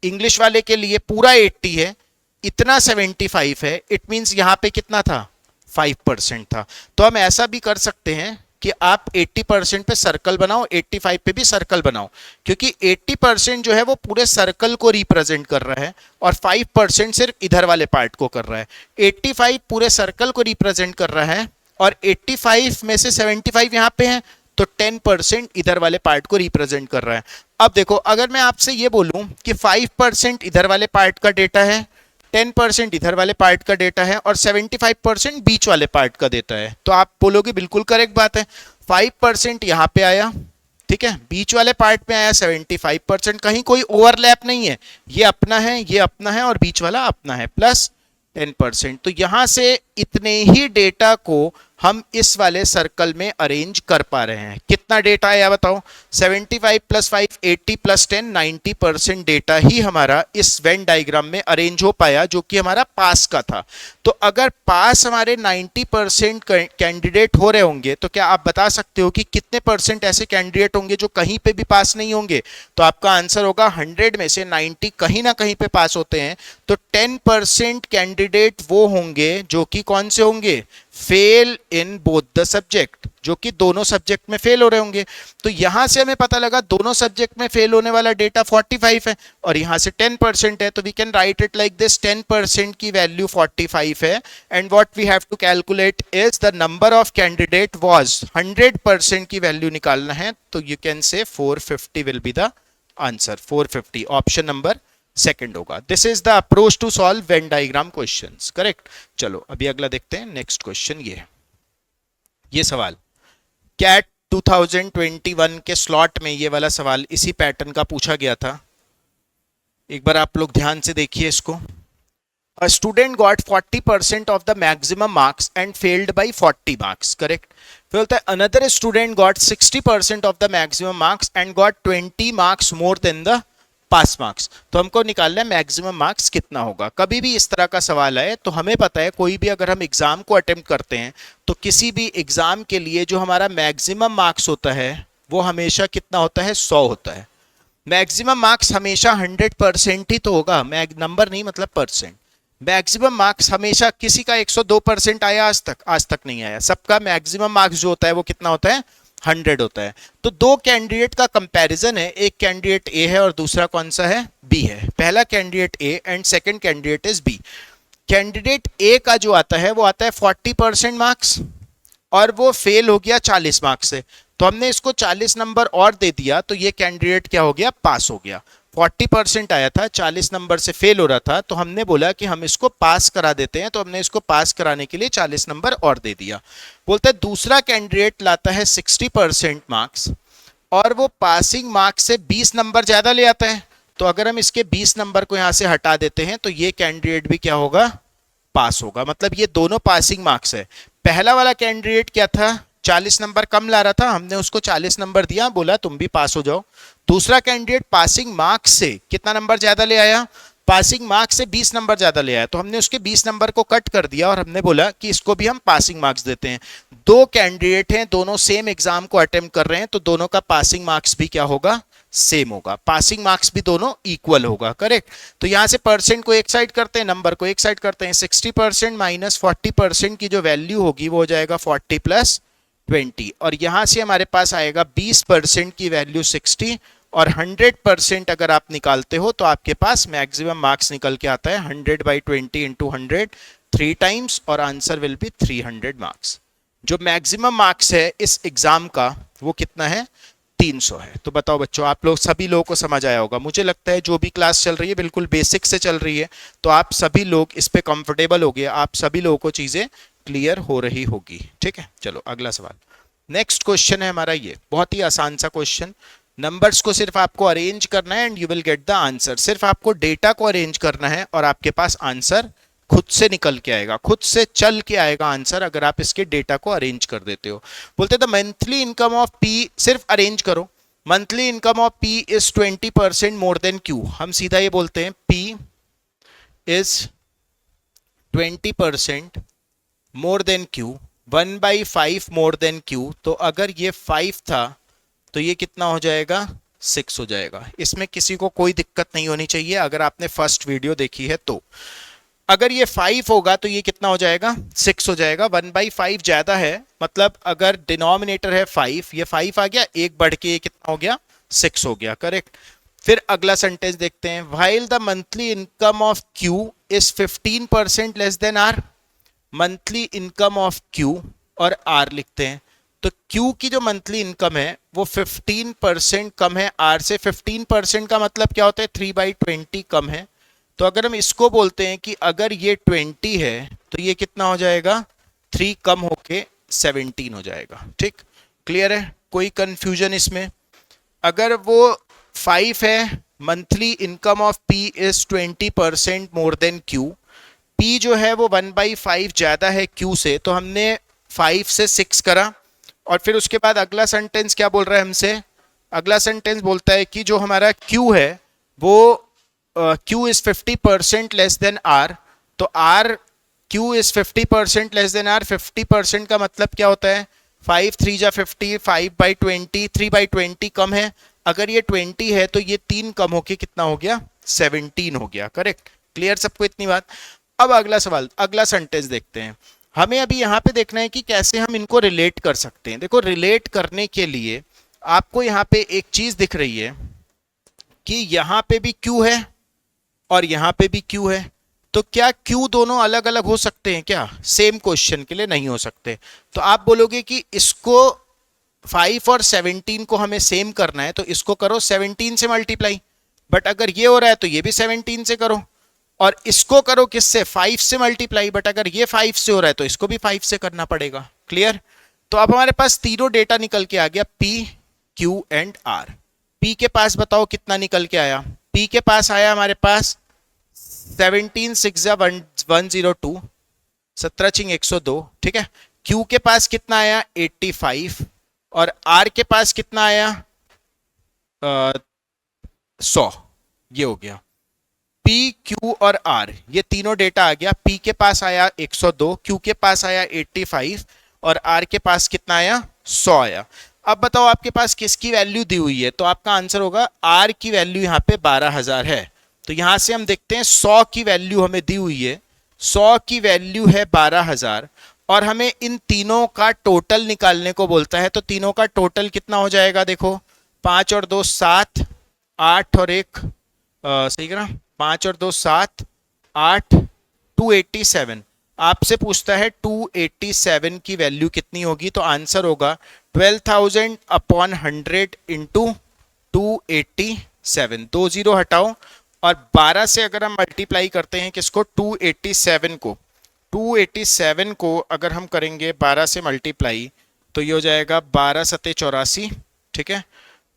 इंग्लिश वाले के लिए पूरा 80 है, इतना 75 है। इट मींस यहां पे कितना था, 5% था। तो हम ऐसा भी कर सकते हैं कि आप 80% पे सर्कल बनाओ, 85 पे भी सर्कल बनाओ, क्योंकि 80% जो है वो पूरे सर्कल को रिप्रेजेंट कर रहा है और 5% सिर्फ इधर वाले पार्ट को कर रहा है। 85 पूरे सर्कल को रिप्रेजेंट कर रहा है और 85 में से 75 यहां पे है, तो 10% इधर वाले पार्ट को रिप्रेजेंट कर रहा है। अब देखो, अगर मैं आपसे ये बोलूं कि 5% इधर वाले पार्ट का डेटा है, 10% इधर वाले पार्ट का डेटा है और 75% बीच वाले पार्ट का देता है, तो आप बोलोगे बिल्कुल करेक्ट बात है। 5% यहां पे आया, ठीक है, बीच वाले पार्ट में आया 75%, कहीं कोई ओवरलैप नहीं है, ये अपना है, ये अपना है और बीच वाला अपना है, प्लस 10%। तो यहां से इतने ही डेटा को हम इस वाले सर्कल में अरेंज कर पा रहे हैं। कितना डेटा आया बताओ? 75 प्लस 5 80 प्लस 10 90% डेटा ही हमारा इस वेन डायग्राम में अरेंज हो पाया, जो कि हमारा पास का था। तो अगर पास हमारे 90% कैंडिडेट हो रहे होंगे तो क्या आप बता सकते हो कि कितने परसेंट ऐसे कैंडिडेट होंगे जो कहीं पे भी पास नहीं होंगे? तो आपका आंसर होगा 100 में से 90 कहीं ना कहीं पे पास होते हैं, तो 10% कैंडिडेट वो होंगे जो कि कौन से होंगे? Fail in both the subject, जो कि दोनों सब्जेक्ट में फेल हो रहे होंगे। तो यहां से हमें पता लगा दोनों सब्जेक्ट में फेल होने वाला डेटा 45 है और यहां से 10% है, तो we can write it like this, 10% की वैल्यू 45 है and what we have to calculate is the number of candidate was 100% की वैल्यू निकालना है, तो you can say 450 will be the answer. 450 option number second होगा। This is the approach to solve Venn diagram questions, correct. चलो अभी अगला देखते हैं। नेक्स्ट क्वेश्चन ये सवाल कैट 2021 के स्लॉट में ये वाला सवाल इसी पैटर्न का पूछा गया था। एक बार आप लोग ध्यान से देखिए इसको। A student got 40% of the maximum marks and failed by 40 marks, correct? फिर बोलता है another student got 60% of the maximum marks and got 20 marks more than the pass marks. तो हमको निकालना है मैक्सिमम मार्क्स कितना होगा। कभी भी इस तरह का सवाल आए तो हमें पता है कोई भी अगर हम एग्जाम को अटेम्प्ट करते हैं तो किसी भी एग्जाम के लिए जो हमारा मैक्सिमम मार्क्स होता है वो हमेशा कितना होता है? 100 होता है। मैक्सिमम मार्क्स हमेशा 100% ही तो होगा, नंबर नहीं मतलब परसेंट। मैक्सिमम मार्क्स हमेशा किसी का 102% आया आज तक नहीं आया। सबका मैक्सिमम मार्क्स जो होता है वो कितना होता है? 100 होता है। तो दो कैंडिडेट का कंपैरिजन है, एक कैंडिडेट ए है और दूसरा कौन सा है? बी है। पहला candidate A and second candidate is B. Candidate A का जो आता है वो आता है 40% मार्क्स और वो फेल हो गया 40 मार्क्स से, तो हमने इसको 40 नंबर और दे दिया, तो ये कैंडिडेट क्या हो गया? पास हो गया। 40% आया था, 40 नंबर से फेल हो रहा था, तो हमने बोला कि हम इसको पास करा देते हैं, तो हमने इसको पास कराने के लिए 40 नंबर और दे दिया। बोलते हैं दूसरा कैंडिडेट लाता है 60% मार्क्स और वो पासिंग मार्क्स से 20 नंबर ज्यादा ले आता है, तो अगर हम इसके 20 नंबर को यहां से हटा देते हैं तो ये कैंडिडेट भी क्या होगा? पास होगा। मतलब ये दोनों पासिंग मार्क्स है। पहला वाला कैंडिडेट क्या था? 40 नंबर कम ला रहा था, हमने उसको 40 नंबर दिया, बोला तुम भी पास हो जाओ। दूसरा कैंडिडेट पासिंग मार्क्स से कितना नंबर ज्यादा ले आया? पासिंग मार्क्स से 20 नंबर ज्यादा ले आया, तो हमने उसके 20 नंबर को कट कर दिया और हमने बोला कि इसको भी हम पासिंग मार्क्स देते हैं। दो कैंडिडेट हैं, दोनों सेम एग्जाम को अटेम्प्ट कर रहे हैं, तो दोनों का पासिंग मार्क्स भी क्या होगा? सेम होगा। पासिंग मार्क्स भी दोनों इक्वल होगा, करेक्ट। तो यहां से परसेंट को एक साइड करते हैं, नंबर को एक साइड करते हैं। 60% माइनस 40% की जो वैल्यू होगी वो हो जाएगा 40 प्लस 20 और यहां से हमारे पास आएगा 20% की वैल्यू 60 और 100% अगर आप निकालते हो तो आपके पास मैक्सिमम मार्क्स निकल के आता है 100/20 इंटू 100 3 टाइम्स और आंसर विल बी 300 मार्क्स। जो मैक्सिमम मार्क्स है इस एग्जाम का वो कितना है? 300 है। तो बताओ बच्चों, आप लोग सभी लोगों को समझ आया होगा। मुझे लगता है जो भी क्लास चल रही है बिल्कुल बेसिक से चल रही है, तो आप सभी लोग इस पे कंफर्टेबल हो गए, आप सभी लोगों को चीजें क्लियर हो रही होगी। ठीक है, चलो अगला सवाल। नेक्स्ट क्वेश्चन है हमारा ये बहुत ही आसान सा क्वेश्चन। नंबर्स को सिर्फ आपको अरेंज करना है and you will get the answer. सिर्फ आपको डेटा को अरेंज करना है और आपके पास आंसर खुद से निकल के आएगा, खुद से चल के आएगा आंसर अगर आप इसके डेटा को अरेंज कर देते हो। बोलते the monthly income of P, सिर्फ अरेंज करो। Monthly income of P is 20% more than Q. हम सीधा ये बोलते हैं P is 20% more than Q, 1/5 more than Q. तो अगर ये 5 था तो ये कितना हो जाएगा? 6 हो जाएगा। इसमें किसी को कोई दिक्कत नहीं होनी चाहिए अगर आपने फर्स्ट वीडियो देखी है तो। अगर ये 5 होगा तो ये कितना हो जाएगा? 6 हो जाएगा। 1/5 ज्यादा है, मतलब अगर डिनोमिनेटर है 5, ये 5 आ गया, एक बढ़ के ये कितना हो गया? 6 हो गया, करेक्ट। फिर अगला सेंटेंस देखते हैं। While the monthly income of Q is 15% less than R. Monthly income of Q और आर लिखते हैं, तो क्यू की जो मंथली इनकम है वो 15% कम है आर से। 15% का मतलब क्या होता है? 3/20 कम है। तो अगर हम इसको बोलते हैं कि अगर ये 20 है तो ये कितना हो जाएगा? 3 कम होके 17 हो जाएगा। ठीक, क्लियर है? कोई कंफ्यूजन इसमें? अगर वो 5 है, monthly income of P is 20% more than Q, P जो है वो 1/5 ज्यादा है क्यू से, तो हमने 5 से 6 करा, और फिर उसके बाद अगला सेंटेंस क्या बोल रहा है हमसे, अगला सेंटेंस बोलता है कि जो हमारा Q है वो Q is 50% less than R, तो R Q is 50% less than R। 50% का मतलब क्या होता है, 5 3 जा 50, 5/20, 3/20 कम है, अगर ये 20 है तो ये 3 कम होके कितना हो गया, 17 हो गया। करेक्ट, क्लियर सबको इतनी बात। अब अगला सवाल, अगला सेंटेंस देखते हैं। हमें अभी यहाँ पे देखना है कि कैसे हम इनको रिलेट कर सकते हैं। देखो, रिलेट करने के लिए आपको यहाँ पे एक चीज दिख रही है कि यहाँ पे भी Q है और यहाँ पे भी Q है, तो क्या Q दोनों अलग अलग हो सकते हैं क्या? सेम क्वेश्चन के लिए नहीं हो सकते। तो आप बोलोगे कि इसको 5 और 17 को हमें सेम करना है, तो इसको करो 17 से मल्टीप्लाई, बट अगर ये हो रहा है तो ये भी 17 से करो, और इसको करो किससे, 5 से मल्टीप्लाई, बट अगर ये 5 से हो रहा है तो इसको भी 5 से करना पड़ेगा। क्लियर? तो अब हमारे पास तीनों डेटा निकल के आ गया, P, Q and R। P के पास बताओ कितना निकल के आया, P के पास आया हमारे पास 17 6 102, 17 चिंग 102, ठीक है। Q के पास कितना आया 85, और R के पास कितना आया 100। ये हो गया P, Q और R, ये तीनों डेटा आ गया। P के पास आया 102, Q के पास आया 85 और R के पास कितना आया 100 आया। अब बताओ आपके पास किसकी वैल्यू दी हुई है, तो आपका आंसर होगा R की वैल्यू यहाँ पे 12,000 है। तो यहां से हम देखते हैं 100 की वैल्यू हमें दी हुई है, 100 की वैल्यू है 12,000, और हमें इन तीनों का टोटल निकालने को बोलता है। तो तीनों का टोटल कितना हो जाएगा, देखो 5 और 2 7, 8 और 1 सही करा, 5 और 2 7 8, 287। आपसे पूछता है 287 की वैल्यू कितनी होगी, तो आंसर होगा 12,000 अपॉन 100 इंटू 287। 2 जीरो हटाओ, और 12 से अगर हम मल्टीप्लाई करते हैं किसको, 287 को, 287 को अगर हम करेंगे 12 से मल्टीप्लाई, तो ये हो जाएगा 12 सत्ते 84, ठीक है,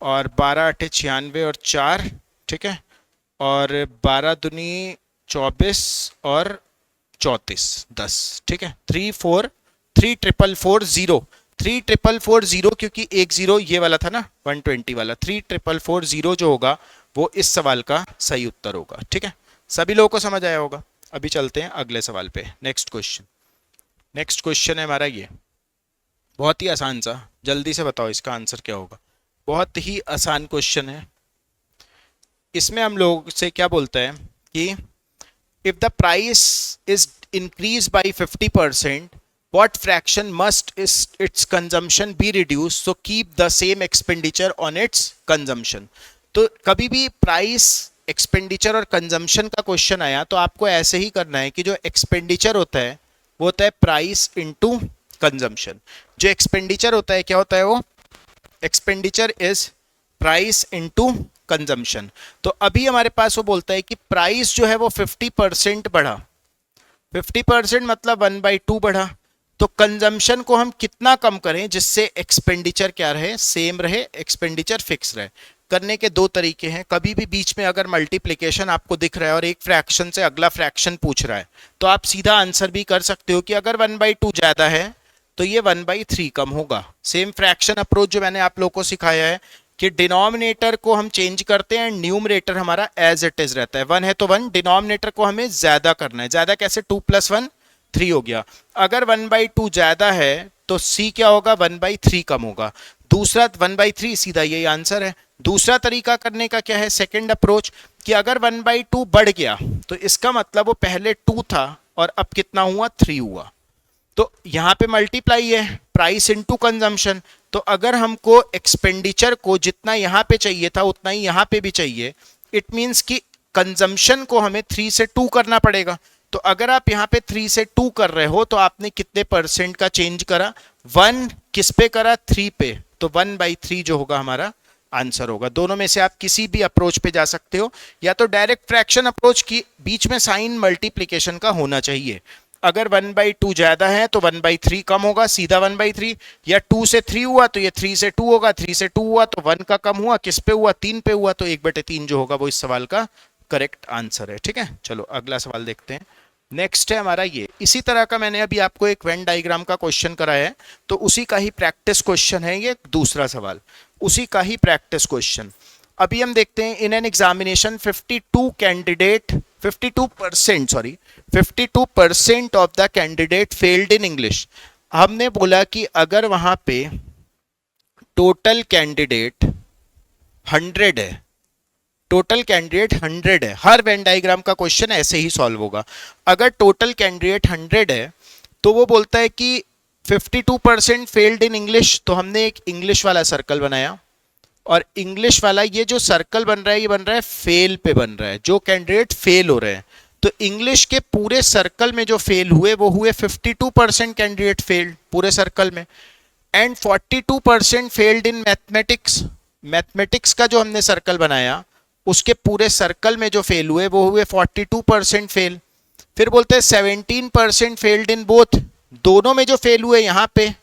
और 12 अठे 96 और 4, ठीक है, और 12 दुनी 24 और 34 10, ठीक है। 34440, 3440, क्योंकि एक जीरो ये वाला था ना 120 वाला, 3440 जो होगा वो इस सवाल का सही उत्तर होगा। ठीक है, सभी लोगों को समझ आया होगा। अभी चलते हैं अगले सवाल पे, नेक्स्ट क्वेश्चन। नेक्स्ट क्वेश्चन है हमारा ये, बहुत ही आसान सा, जल्दी से बताओ इसका आंसर क्या होगा। बहुत ही आसान क्वेश्चन है। इसमें हम लोग से क्या बोलता है कि if the price is increase by 50%, what fraction must is its consumption be reduced so keep the same expenditure on its consumption। तो कभी भी प्राइस, एक्सपेंडिचर और कंजम्पशन का क्वेश्चन आया तो आपको ऐसे ही करना है कि जो एक्सपेंडिचर होता है वो होता है प्राइस इनटू कंजम्पशन। जो एक्सपेंडिचर होता है क्या होता है, वो expenditure is price into consumption. तो अभी हमारे पास वो बोलता है कि प्राइस जो है वो 50% बढ़ा, 50% मतलब 1/2 बढ़ा, तो कंजम्पशन को हम कितना कम करें जिससे एक्सपेंडिचर क्या रहे, सेम रहे, एक्सपेंडिचर फिक्स रहे। करने के दो तरीके हैं। कभी भी बीच में अगर मल्टीप्लिकेशन आपको दिख रहा है और एक फ्रैक्शन से अगला फ्रैक्शन पूछ रहा है तो आप सीधा आंसर भी कर सकते हो कि अगर 1/2 ज्यादा है तो ये 1/3 कम होगा। सेम फ्रैक्शन अप्रोच जो मैंने आप लोगों को सिखाया है कि डिनोमिनेटर को हम चेंज करते हैं, न्यूमरेटर हमारा एज इट इज रहता है। 1 है तो 1, डिनोमिनेटर को हमें ज्यादा करना है। ज्यादा कैसे, 2 + 1 3 हो गया। अगर 1/2 ज्यादा है तो C क्या होगा, 1/3 कम होगा। दूसरा 1/3 सीधा यही आंसर है। दूसरा तरीका करने का क्या है, सेकंड अप्रोच, कि अगर 1/2 बढ़ गया तो इसका मतलब वो पहले 2 था और अब कितना हुआ, 3 हुआ। तो यहां पे मल्टीप्लाई है, प्राइस इनटू कंजम्पशन। तो अगर हमको एक्सपेंडिचर को जितना यहां पे चाहिए था उतना ही यहां पे भी चाहिए, इट मींस कि कंजम्पशन को हमें 3 से 2 करना पड़ेगा। तो अगर आप यहाँ पे 3 से 2 कर रहे हो तो आपने कितने परसेंट का चेंज करा, 1 किस पे करा, 3 पे, तो 1/3 जो होगा हमारा आंसर होगा। दोनों में से आप किसी भी अप्रोच पे जा सकते हो, या तो डायरेक्ट फ्रैक्शन अप्रोच की बीच में साइन मल्टीप्लीकेशन का होना चाहिए। अगर 1/2 ज्यादा है तो 1/3 कम होगा, सीधा 1/3, या 2 से 3 हुआ तो ये 3 से 2 होगा, 3 से 2 हुआ तो 1 का कम हुआ, किस पे हुआ, 3 पे हुआ, तो 1/3 जो होगा वो इस सवाल का करेक्ट आंसर है। ठीक है, चलो अगला सवाल देखते हैं। नेक्स्ट है हमारा ये, इसी तरह का मैंने अभी आपको एक वेन डायग्राम का क्वेश्चन कराया है, तो उसी का ही प्रैक्टिस क्वेश्चन है ये दूसरा सवाल, उसी का ही प्रैक्टिस क्वेश्चन। अभी हम देखते हैं, इन an examination 52% of the candidate failed in English. हमने बोला कि अगर वहां पे टोटल कैंडिडेट 100 है, टोटल कैंडिडेट 100 है, हर वेन डायग्राम का क्वेश्चन ऐसे ही सॉल्व होगा। अगर टोटल कैंडिडेट 100 है तो वो बोलता है कि 52% फेल्ड इन इंग्लिश, तो हमने एक इंग्लिश वाला सर्कल बनाया, और इंग्लिश वाला ये जो सर्कल बन रहा है ये बन रहा है फेल पे बन रहा है, जो कैंडिडेट फेल हो रहे हैं। तो इंग्लिश के पूरे सर्कल में जो फेल हुए वो हुए 52% कैंडिडेट फेल्ड पूरे सर्कल में, and 42% failed in mathematics. Mathematics का जो हमने सर्कल बनाया उसके पूरे सर्कल में जो फेल हुए वो हुए 42% फेल। फिर बोलते हैं 17% फेल्ड इन बोथ, दोनों में जो फेल हुए यहां पे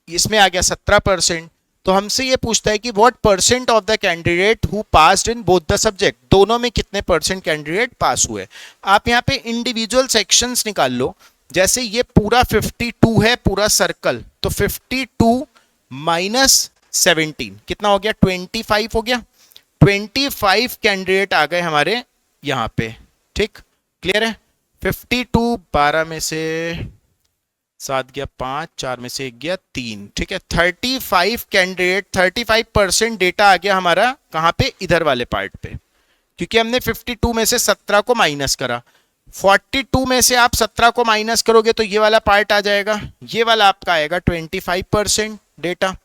इसमें आ गया 17%। तो हमसे ये पूछता है कि what percent of the candidate who passed in both the subject, दोनों में कितने परसेंट कैंडिडेट पास हुए। आप यहाँ पे इंडिविजुअल सेक्शंस निकाल लो, जैसे ये पूरा 52 है पूरा सर्कल, तो 52 माइनस 17 कितना हो गया, 25 हो गया। 25 कैंडिडेट आ गए हमारे यहाँ पे, ठीक, क्लियर है। 52 12 में से 7 गया 5, 4 में से 1 गया 3, ठीक है। 35 कैंडिडेट, 35% डेटा आ गया हमारा कहाँ पे, इधर वाले पार्ट पे, क्योंकि हमने 52 में से 17 को माइनस करा। 42 में से आप 17 को माइनस करोगे तो ये वाला पार्ट आ जाएगा, ये वाला आपका आएगा 25% डेटा,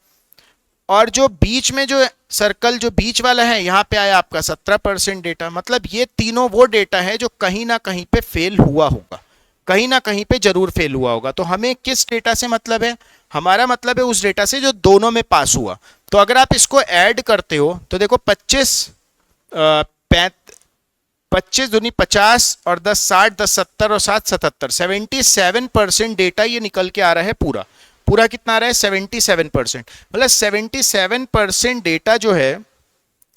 और जो बीच में जो सर्कल जो बीच वाला है यहाँ पे आया आपका 17% डेटा। मतलब ये तीनों वो डेटा है जो कहीं ना कहीं पे फेल हुआ होगा, कहीं ना कहीं पे जरूर फेल हुआ होगा। तो हमें किस डेटा से मतलब है, हमारा मतलब है उस डेटा से जो दोनों में पास हुआ। तो अगर आप इसको ऐड करते हो तो देखो 25 दूनी 50 और 10 60, 10 70 और 7 77, 77% डेटा ये निकल के आ रहा है पूरा। पूरा कितना आ रहा है, 77%। मतलब 77% डेटा जो है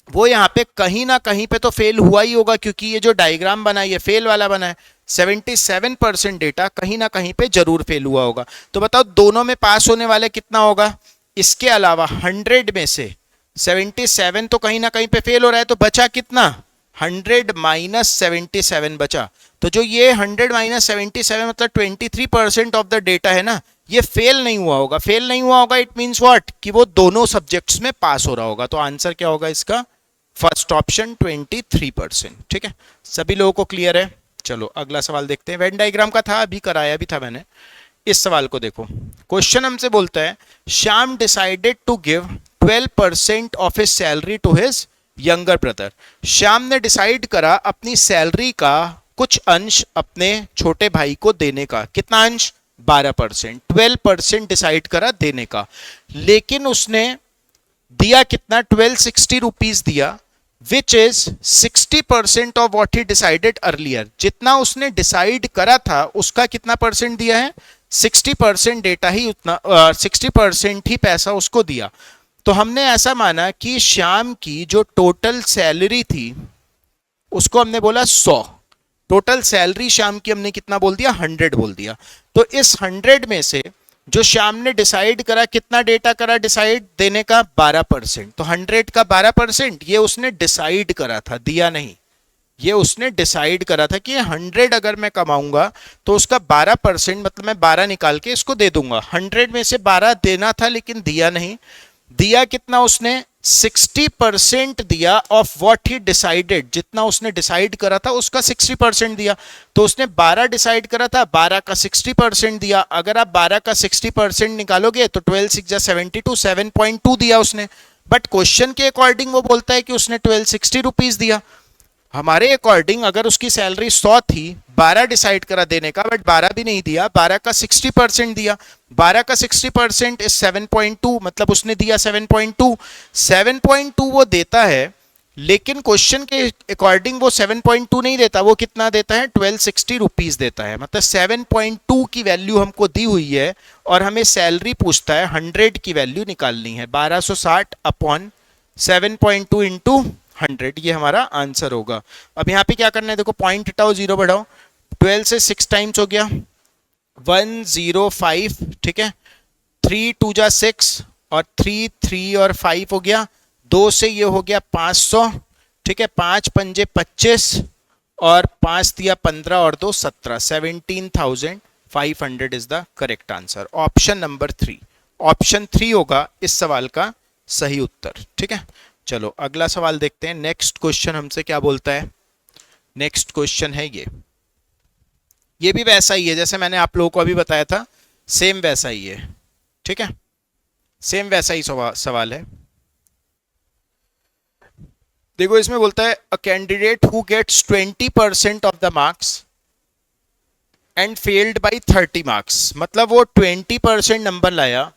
वो यहाँ पे कहीं ना कहीं पे तो फेल हुआ ही होगा, क्योंकि ये जो डायग्राम बना है ये फेल वाला बना है। 77% डेटा कहीं ना कहीं पे जरूर फेल हुआ होगा। तो बताओ दोनों में पास होने वाले कितना होगा। इसके अलावा 100 में से 77 तो कहीं ना कहीं पे फेल हो रहा है, तो बचा कितना, 100 माइनस 77 बचा। तो जो ये 100 माइनस 77 मतलब 23% ऑफ द डेटा है ना, ये फेल नहीं हुआ होगा। फेल नहीं हुआ होगा इट मींस व्हाट, कि वो दोनों सब्जेक्ट्स में पास हो रहा होगा। तो आंसर क्या होगा इसका, फर्स्ट ऑप्शन 23%। ठीक है, सभी लोगों को क्लियर है। चलो अगला सवाल देखते हैं। वेन डायग्राम का था, अभी कराया भी था मैंने। इस सवाल को देखो, क्वेश्चन हमसे बोलता है Shyam decided to give 12% of his salary to his younger brother. Shyam ने डिसाइड करा अपनी सैलरी का कुछ अंश अपने छोटे भाई को देने का। कितना अंश, 12%, 12% डिसाइड करा देने का। लेकिन उसने दिया कितना, 1260 रुपीज दिया, which is 60% of what he decided earlier. जितना उसने डिसाइड करा था उसका कितना परसेंट दिया है, 60% डेटा ही उतना 60% ही पैसा उसको दिया। तो हमने ऐसा माना कि श्याम की जो टोटल सैलरी थी उसको हमने बोला 100। टोटल सैलरी श्याम की हमने कितना बोल दिया, 100 बोल दिया। तो इस 100 में से जो श्याम ने डिसाइड करा, कितना डेटा करा डिसाइड देने का, 12%। तो 100 का 12% ये उसने डिसाइड करा था, दिया नहीं। ये उसने डिसाइड करा था कि 100 अगर मैं कमाऊंगा तो उसका 12% मतलब मैं 12 निकाल के इसको दे दूंगा। 100 में से 12 देना था लेकिन दिया नहीं। दिया कितना उसने, 60% दिया ऑफ व्हाट ही डिसाइडेड। जितना उसने डिसाइड करा था उसका 60% दिया। तो उसने 12 डिसाइड करा था, 12 का 60% दिया। अगर आप 12 का 60% निकालोगे तो 12 6 72, 7.2 दिया उसने। बट क्वेश्चन के अकॉर्डिंग वो बोलता है कि उसने 1260 रुपीज दिया। हमारे अकॉर्डिंग अगर उसकी सैलरी 100 थी, 12 डिसाइड करा देने का, बट 12 भी नहीं दिया, 12 का 60% दिया। 12 का 60% इज 7.2, मतलब उसने दिया 7.2। 7.2 वो देता है, लेकिन क्वेश्चन के अकॉर्डिंग वो 7.2 नहीं देता, वो कितना देता है, 1260 रुपीज देता है। मतलब 7.2 की वैल्यू हमको दी हुई है और हमें सैलरी पूछता है 100 की वैल्यू निकालनी है। 1260 अपॉन 7.2 इंटू 100, ये हमारा आंसर होगा। अब यहाँ पे क्या करना है, देखो पॉइंट हटाओ, जीरो बढ़ाओ। 12 से 6 टाइम्स हो गया 105, ठीक है। 3 2 जा 6 और 3 3 और 5 हो गया, 2 से ये हो गया 500, ठीक है। 5 पंजे 25 और 5 दिया 15 और 2 17, 17,500 is the correct answer. Option number 3, option 3 होगा इस सवाल का सही उत्तर, ठीक है। चलो अगला सवाल देखते हैं। नेक्स्ट क्वेश्चन हमसे क्या बोलता है। नेक्स्ट क्वेश्चन है ये भी वैसा ही है जैसे मैंने आप लोगों को अभी बताया था, सेम वैसा ही है, ठीक है। सेम वैसा ही सवाल है। देखो इसमें बोलता है a candidate who gets 20% of the marks and failed by 30 marks, मतलब वो 20% नंबर लाया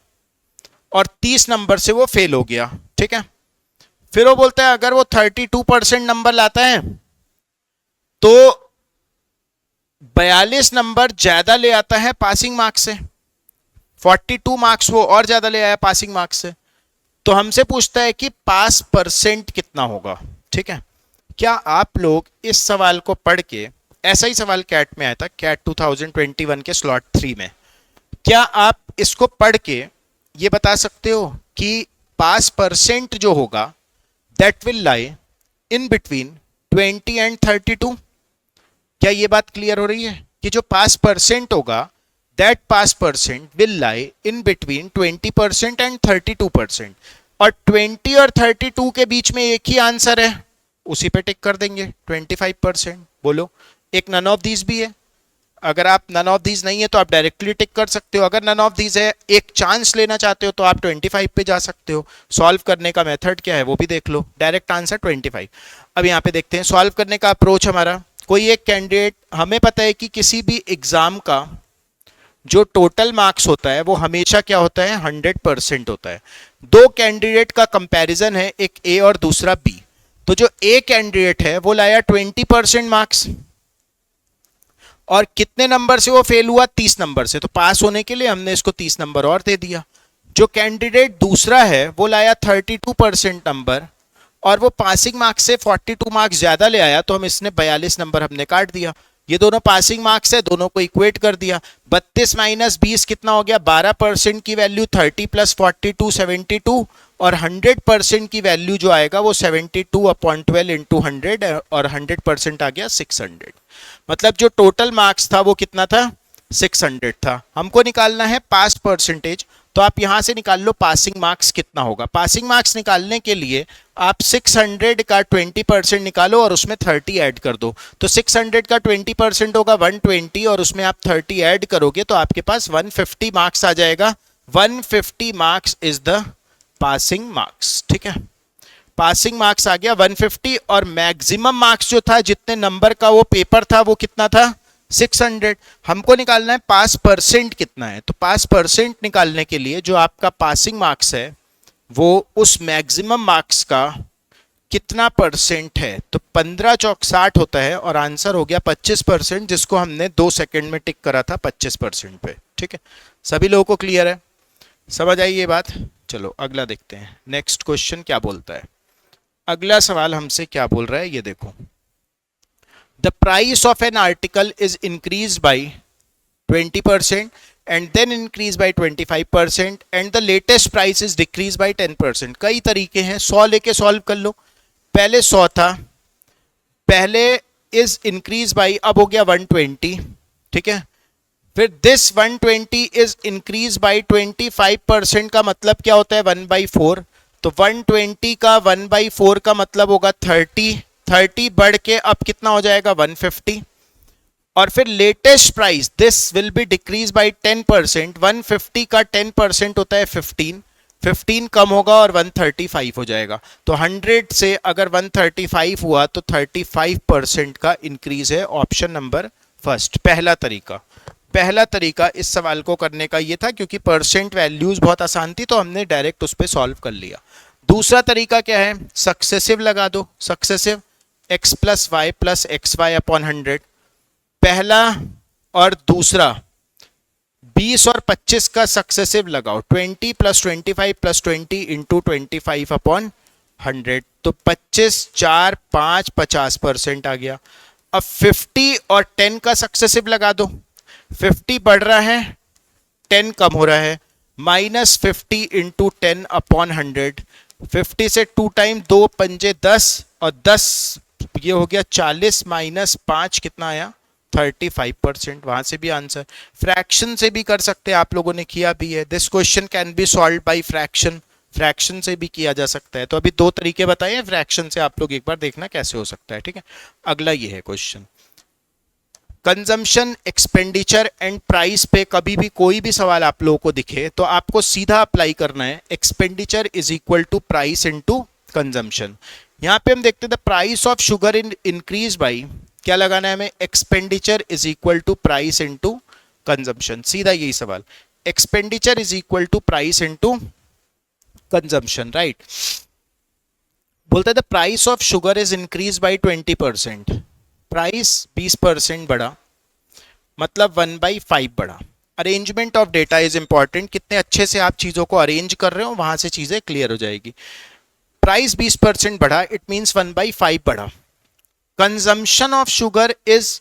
और 30 नंबर से वो फेल हो गया, ठीक है। फिर वो बोलता है अगर वो 32% नंबर लाता है तो 42 नंबर ज्यादा ले आता है पासिंग मार्क्स से, 42 मार्क्स वो और ज्यादा ले आया पासिंग मार्क्स से। तो हमसे पूछता है कि पास परसेंट कितना होगा, ठीक है। क्या आप लोग इस सवाल को पढ़ के, ऐसा ही सवाल कैट में आया था, कैट 2021 के स्लॉट 3 में, क्या आप इसको पढ़ के ये बता सकते हो कि पास परसेंट जो होगा that will lie in between 20 and 32? क्या ये बात क्लियर हो रही है कि जो पास परसेंट होगा that pass percent will lie in between 20% and 32%, और 20 और 32 के बीच में एक ही आंसर है, उसी पे टिक कर देंगे 25%। बोलो एक नन ऑफ दीज भी है। अगर आप नन ऑफ दीज नहीं है तो आप डायरेक्टली टिक कर सकते हो, अगर नन ऑफ दीज है, एक चांस लेना चाहते हो तो आप 25 पे जा सकते हो। सॉल्व करने का मेथड क्या है वो भी देख लो, डायरेक्ट आंसर 25। अब यहाँ पे देखते हैं सॉल्व करने का अप्रोच हमारा। कोई एक कैंडिडेट, हमें पता है कि किसी भी एग्जाम का जो टोटल मार्क्स होता है वो हमेशा क्या होता है 100% होता है। दो कैंडिडेट का कंपैरिजन है, एक ए और दूसरा बी। तो जो ए कैंडिडेट है वो लाया 20% मार्क्स और कितने नंबर से वो फेल हुआ 30 नंबर से, तो पास होने के लिए हमने इसको 30 नंबर और दे दिया। जो कैंडिडेट दूसरा है वो लाया 32% नंबर और वो पासिंग मार्क्स से 42 मार्क्स ज्यादा ले आया, तो हम इसने 42 नंबर हमने काट दिया। ये दोनों पासिंग मार्क्स है, दोनों को इक्वेट कर दिया। 32 माइनस 20 कितना हो गया, 12% की वैल्यू 30 प्लस 42 72, और 100% की वैल्यू जो आएगा वो 72/12 इंटू 100, और 100% आ गया 600। मतलब जो टोटल मार्क्स था वो कितना था 600 था। हमको निकालना है पास परसेंटेज, तो आप यहां से निकाल लो पासिंग मार्क्स कितना होगा। पासिंग मार्क्स निकालने के लिए आप 600 का 20% निकालो और उसमें 30 ऐड कर दो। तो 600 का 20% होगा 120 और उसमें आप 30 ऐड करोगे तो आपके पास 150 मार्क्स आ जाएगा। 150 marks is the passing marks, ठीक है। पासिंग मार्क्स आ गया 150 और मैक्सिमम मार्क्स जो था, जितने नंबर का वो पेपर था वो कितना था 600। हमको निकालना है पास परसेंट कितना है। तो पास परसेंट निकालने के लिए जो आपका पासिंग मार्क्स है वो उस मैक्सिमम मार्क्स का कितना परसेंट है, तो 15 चौक 60 होता है और आंसर हो गया 25%, जिसको हमने 2 सेकंड में टिक करा था 25% पे, ठीक है। सभी लोगों को क्लियर है, समझ आई ये बात। चलो अगला देखते हैं नेक्स्ट क्वेश्चन क्या बोलता है। अगला सवाल हमसे क्या बोल रहा है ये देखो। The price of an article is increased by 20% and then increased by 25% and the latest price is decreased by 10%। कई तरीके हैं, 100 लेके सॉल्व कर लो। पहले 100 था, पहले is increased by, अब हो गया 120, ठीक है। फिर this 120 is increased by 25% का मतलब क्या होता है 1/4। तो 120 का 1/4 का मतलब होगा 30 बढ़ के अब कितना हो जाएगा 150। और फिर latest price this will be decrease by 10%। 150 का 10% होता है 15 कम होगा और 135 हो जाएगा। तो 100 से अगर 135 हुआ तो 35% का इंक्रीज है। ऑप्शन नंबर फर्स्ट, पहला तरीका इस सवाल को करने का ये था, क्योंकि परसेंट वैल्यूज बहुत आसान थी तो हमने डायरेक्ट उस पर सॉल्व कर लिया। दूसरा तरीका क्या है, सक्सेसिव लगा दो। Successive x plus Y plus X Y upon 100। पहला और दूसरा 20 और 25 का सक्सेसिव लगाओ, 20 प्लस 25 प्लस 20 इंटू 25 अपॉन 100। तो 25 4 5 50% आ गया। अब 50 और 10 का सक्सेसिव लगा दो, 50 बढ़ रहा है 10 कम हो रहा है, -50 इंटू 10 अपॉन 100, 50 से 2 टाइम 2 पंजे 10 और 10 ये हो गया 40 -5 कितना आया 35%। वहां से भी आंसर, फ्रैक्शन से भी कर सकते हैं, आप लोगों ने किया भी है। This question can be solve by fraction, fraction से भी किया जा सकता है। तो अभी दो तरीके बताए हैं फ्रैक्शन से, आप लोग एक बार देखना कैसे हो सकता है, ठीक है। अगला ये है question, consumption, expenditure and price पे कभी भी कोई भी सवाल आप लोगों को दिखे तो आपको सीधा अप्लाई करना है, expenditure is equal to price into consumption. यहां पे हम देखते हैं the price of sugar in increase by, क्या लगाना है हमें, expenditure is equal to price into consumption, सीधा यही सवाल, expenditure is equal to price into consumption, right. बोलता है the price of sugar is increase by 20%, price 20% बढ़ा, मतलब 1/5 बढ़ा। Arrangement of data is important, कितने अच्छे से आप चीजों को अरेंज कर रहे हो वहां से चीजें क्लियर हो जाएगी। प्राइस 20% बढ़ा, इट मींस 1/5 बढ़ा। Consumption of sugar is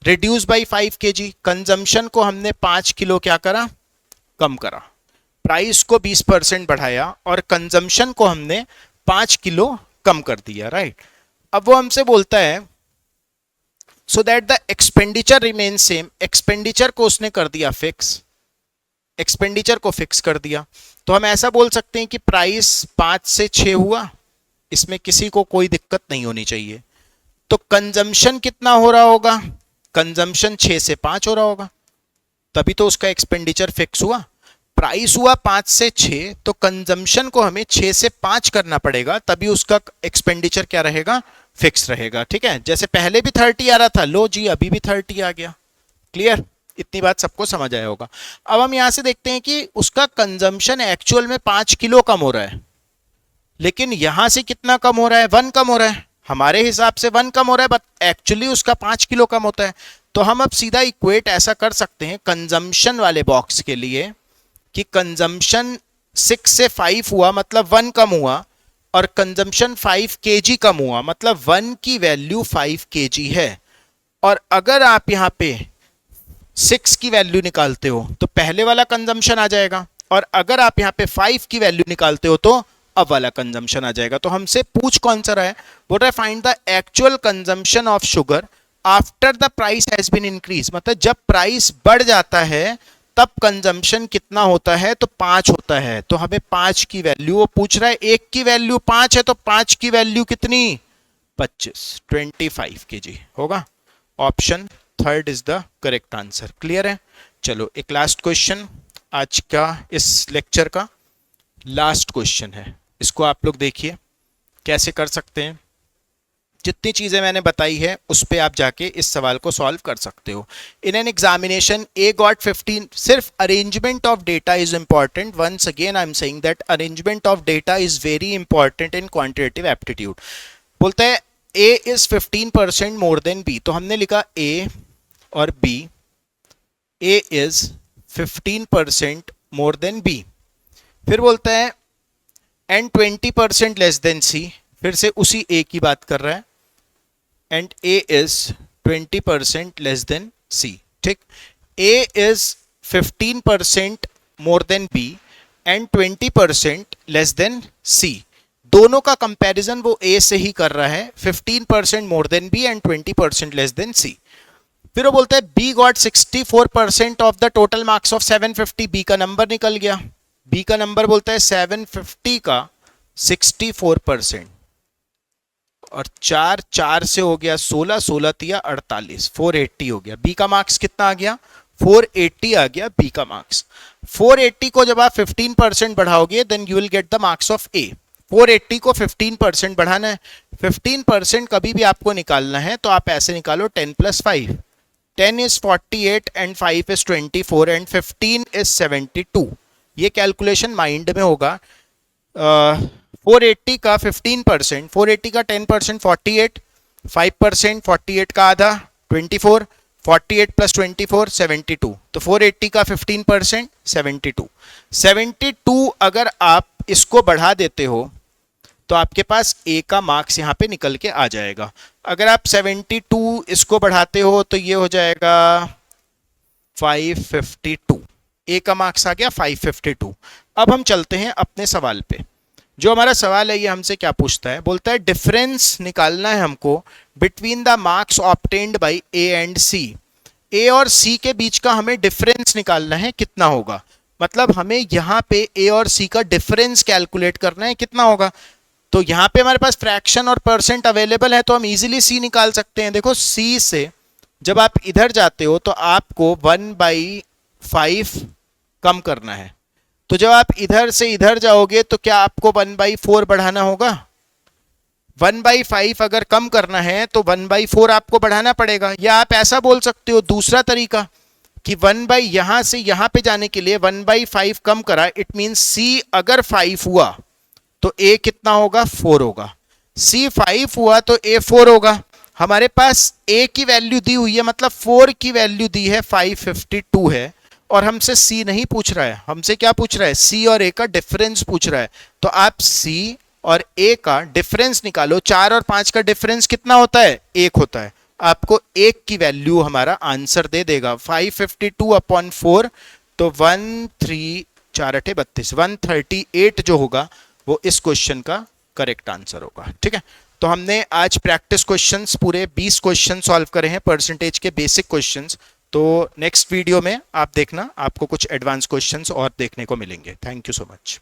reduce by 5 kg, consumption को हमने 5 किलो क्या करा, कम करा। प्राइस को 20% बढ़ाया और कंजम्पशन को हमने 5 किलो कम कर दिया, राइट। अब वो हमसे बोलता है so that the expenditure remain same, expenditure को उसने कर दिया फिक्स, एक्सपेंडिचर को फिक्स कर दिया। तो हम ऐसा बोल सकते हैं कि प्राइस 5 से 6 हुआ, इसमें किसी को कोई दिक्कत नहीं होनी चाहिए। तो कंजम्पशन कितना हो रहा होगा, कंजम्पशन 6 से 5 हो रहा होगा, तभी तो उसका एक्सपेंडिचर फिक्स हुआ। प्राइस हुआ 5 से 6, तो कंजम्पशन को हमें 6 से 5 करना पड़ेगा, तभी उसका एक्सपेंडिचर क्या रहेगा, फिक्स रहेगा, ठीक है। जैसे पहले भी 30 आ रहा था, लो जी अभी भी 30 आ गया, क्लियर, इतनी बात सबको समझ आया होगा। अब हम यहां से देखते हैं कि उसका कंजम्पशन एक्चुअल में 5 किलो कम हो रहा है, लेकिन यहां से कितना कम हो रहा है, 1 कम हो रहा है, हमारे हिसाब से 1 कम हो रहा है, बट एक्चुअली उसका 5 किलो कम होता है। तो हम अब सीधा इक्वेट ऐसा कर सकते हैं कंजम्पशन वाले बॉक्स के लिए कि कंजम्पशन 6 से 5 हुआ मतलब 1 कम हुआ, और कंजम्पशन 5 kg कम हुआ मतलब 1 की वैल्यू 5 kg है। और अगर आप यहां पे 6 की वैल्यू निकालते हो तो पहले वाला कंजम्पशन आ जाएगा, और अगर आप यहां पे 5 की वैल्यू निकालते हो तो अब वाला कंजम्पशन आ जाएगा। तो हमसे पूछ कौन सा रहा है, बोल रहा है find the actual consumption of sugar after the price has been increase, मतलब जब प्राइस बढ़ जाता है तब कंजम्पशन कितना होता है, तो 5 होता है। तो हमें 5 की वैल्यू वो पूछ रहा है, एक की वैल्यू 5 है तो 5 की वैल्यू कितनी, 25 kg होगा। Option third is the correct answer, clear है। चलो एक लास्ट क्वेश्चन, आज का इस लेक्चर का लास्ट क्वेश्चन है, इसको आप लोग देखिए कैसे कर सकते हैं। जितनी चीजें मैंने बताई है उस पे आप जाके इस सवाल को सॉल्व कर सकते हो। In an examination A got 15, सिर्फ arrangement of data is important, once again I am saying that arrangement of data is very important in quantitative aptitude. बोलते हैं A is 15% more than B, तो हमने लिखा A और B, A is 15% more than B. फिर बोलता है and 20% less than C, फिर से उसी ए की बात कर रहा है, and A is 20% less than C, ठीक। A is 15% more than B and 20% less than C, दोनों का कंपैरिजन वो ए से ही कर रहा है, 15% more than B and 20% less than C. फिर वो बोलता है B got 64% of the total marks of 750, B का नंबर निकल गया, बी का नंबर बोलता है 750 का 64%, और 4 से हो गया 16, 16 तिया 48, 480 हो गया। बी का मार्क्स कितना आ गया, 480 आ गया बी का मार्क्स। 480 को जब आप 15% बढ़ाओगे then you will get the marks of A. 480 को 15% बढ़ाना है, 15% कभी भी आपको निकालना है तो आप ऐसे निकालो 10 + 5, 10 is 48 and 5 is 24 and 15 is 72। ये कैलकुलेशन माइंड में होगा। 480 का 15%, 480 का 10% 48, 5% 48 का आधा 24, 48 + 24 72, तो 480 का 15% 72। अगर आप इसको बढ़ा देते हो तो आपके पास ए का मार्क्स यहाँ पे निकल के आ जाएगा। अगर आप 72 इसको बढ़ाते हो तो ये हो जाएगा 552, ए का मार्क्स आ गया 552। अब हम चलते हैं अपने सवाल पे। जो हमारा सवाल है ये हमसे क्या पूछता है, बोलता है डिफरेंस निकालना है हमको between the marks obtained by A and C. A और सी के बीच का हमें डिफरेंस निकालना है, कितना होगा, मतलब हमें यहाँ पे ए और सी का डिफरेंस कैलकुलेट करना है, कितना होगा। तो यहाँ पे हमारे पास फ्रैक्शन और परसेंट अवेलेबल है तो हम इजीली सी निकाल सकते हैं। देखो सी से जब आप इधर जाते हो तो आपको 1/5 कम करना है, तो जब आप इधर से इधर जाओगे तो क्या आपको 1/4 बढ़ाना होगा। 1/5 अगर कम करना है तो 1/4 आपको बढ़ाना पड़ेगा। या आप ऐसा बोल सकते हो दूसरा तरीका कि 1 यहां से यहां पे जाने के लिए 1/5 कम करा, इट मीन सी अगर 5 हुआ तो ए कितना होगा, 4 होगा। सी 5 हुआ तो ए 4 होगा। हमारे पास ए की वैल्यू दी हुई है, मतलब 4 की वैल्यू दी है 552 है, और हमसे सी नहीं पूछ रहा है, हमसे क्या पूछ रहा है, सी और ए का डिफरेंस पूछ रहा है। तो आप सी और ए का डिफरेंस निकालो। 4 और 5 का डिफरेंस कितना होता है, 1 होता है। आपको 1 की वैल्यू हमारा आंसर दे देगा 552/4, तो 138 जो होगा वो इस क्वेश्चन का करेक्ट आंसर होगा। ठीक है, तो हमने आज प्रैक्टिस क्वेश्चंस पूरे 20 क्वेश्चन सॉल्व करे हैं, परसेंटेज के बेसिक क्वेश्चंस। तो नेक्स्ट वीडियो में आप देखना, आपको कुछ एडवांस क्वेश्चंस और देखने को मिलेंगे। Thank you so much.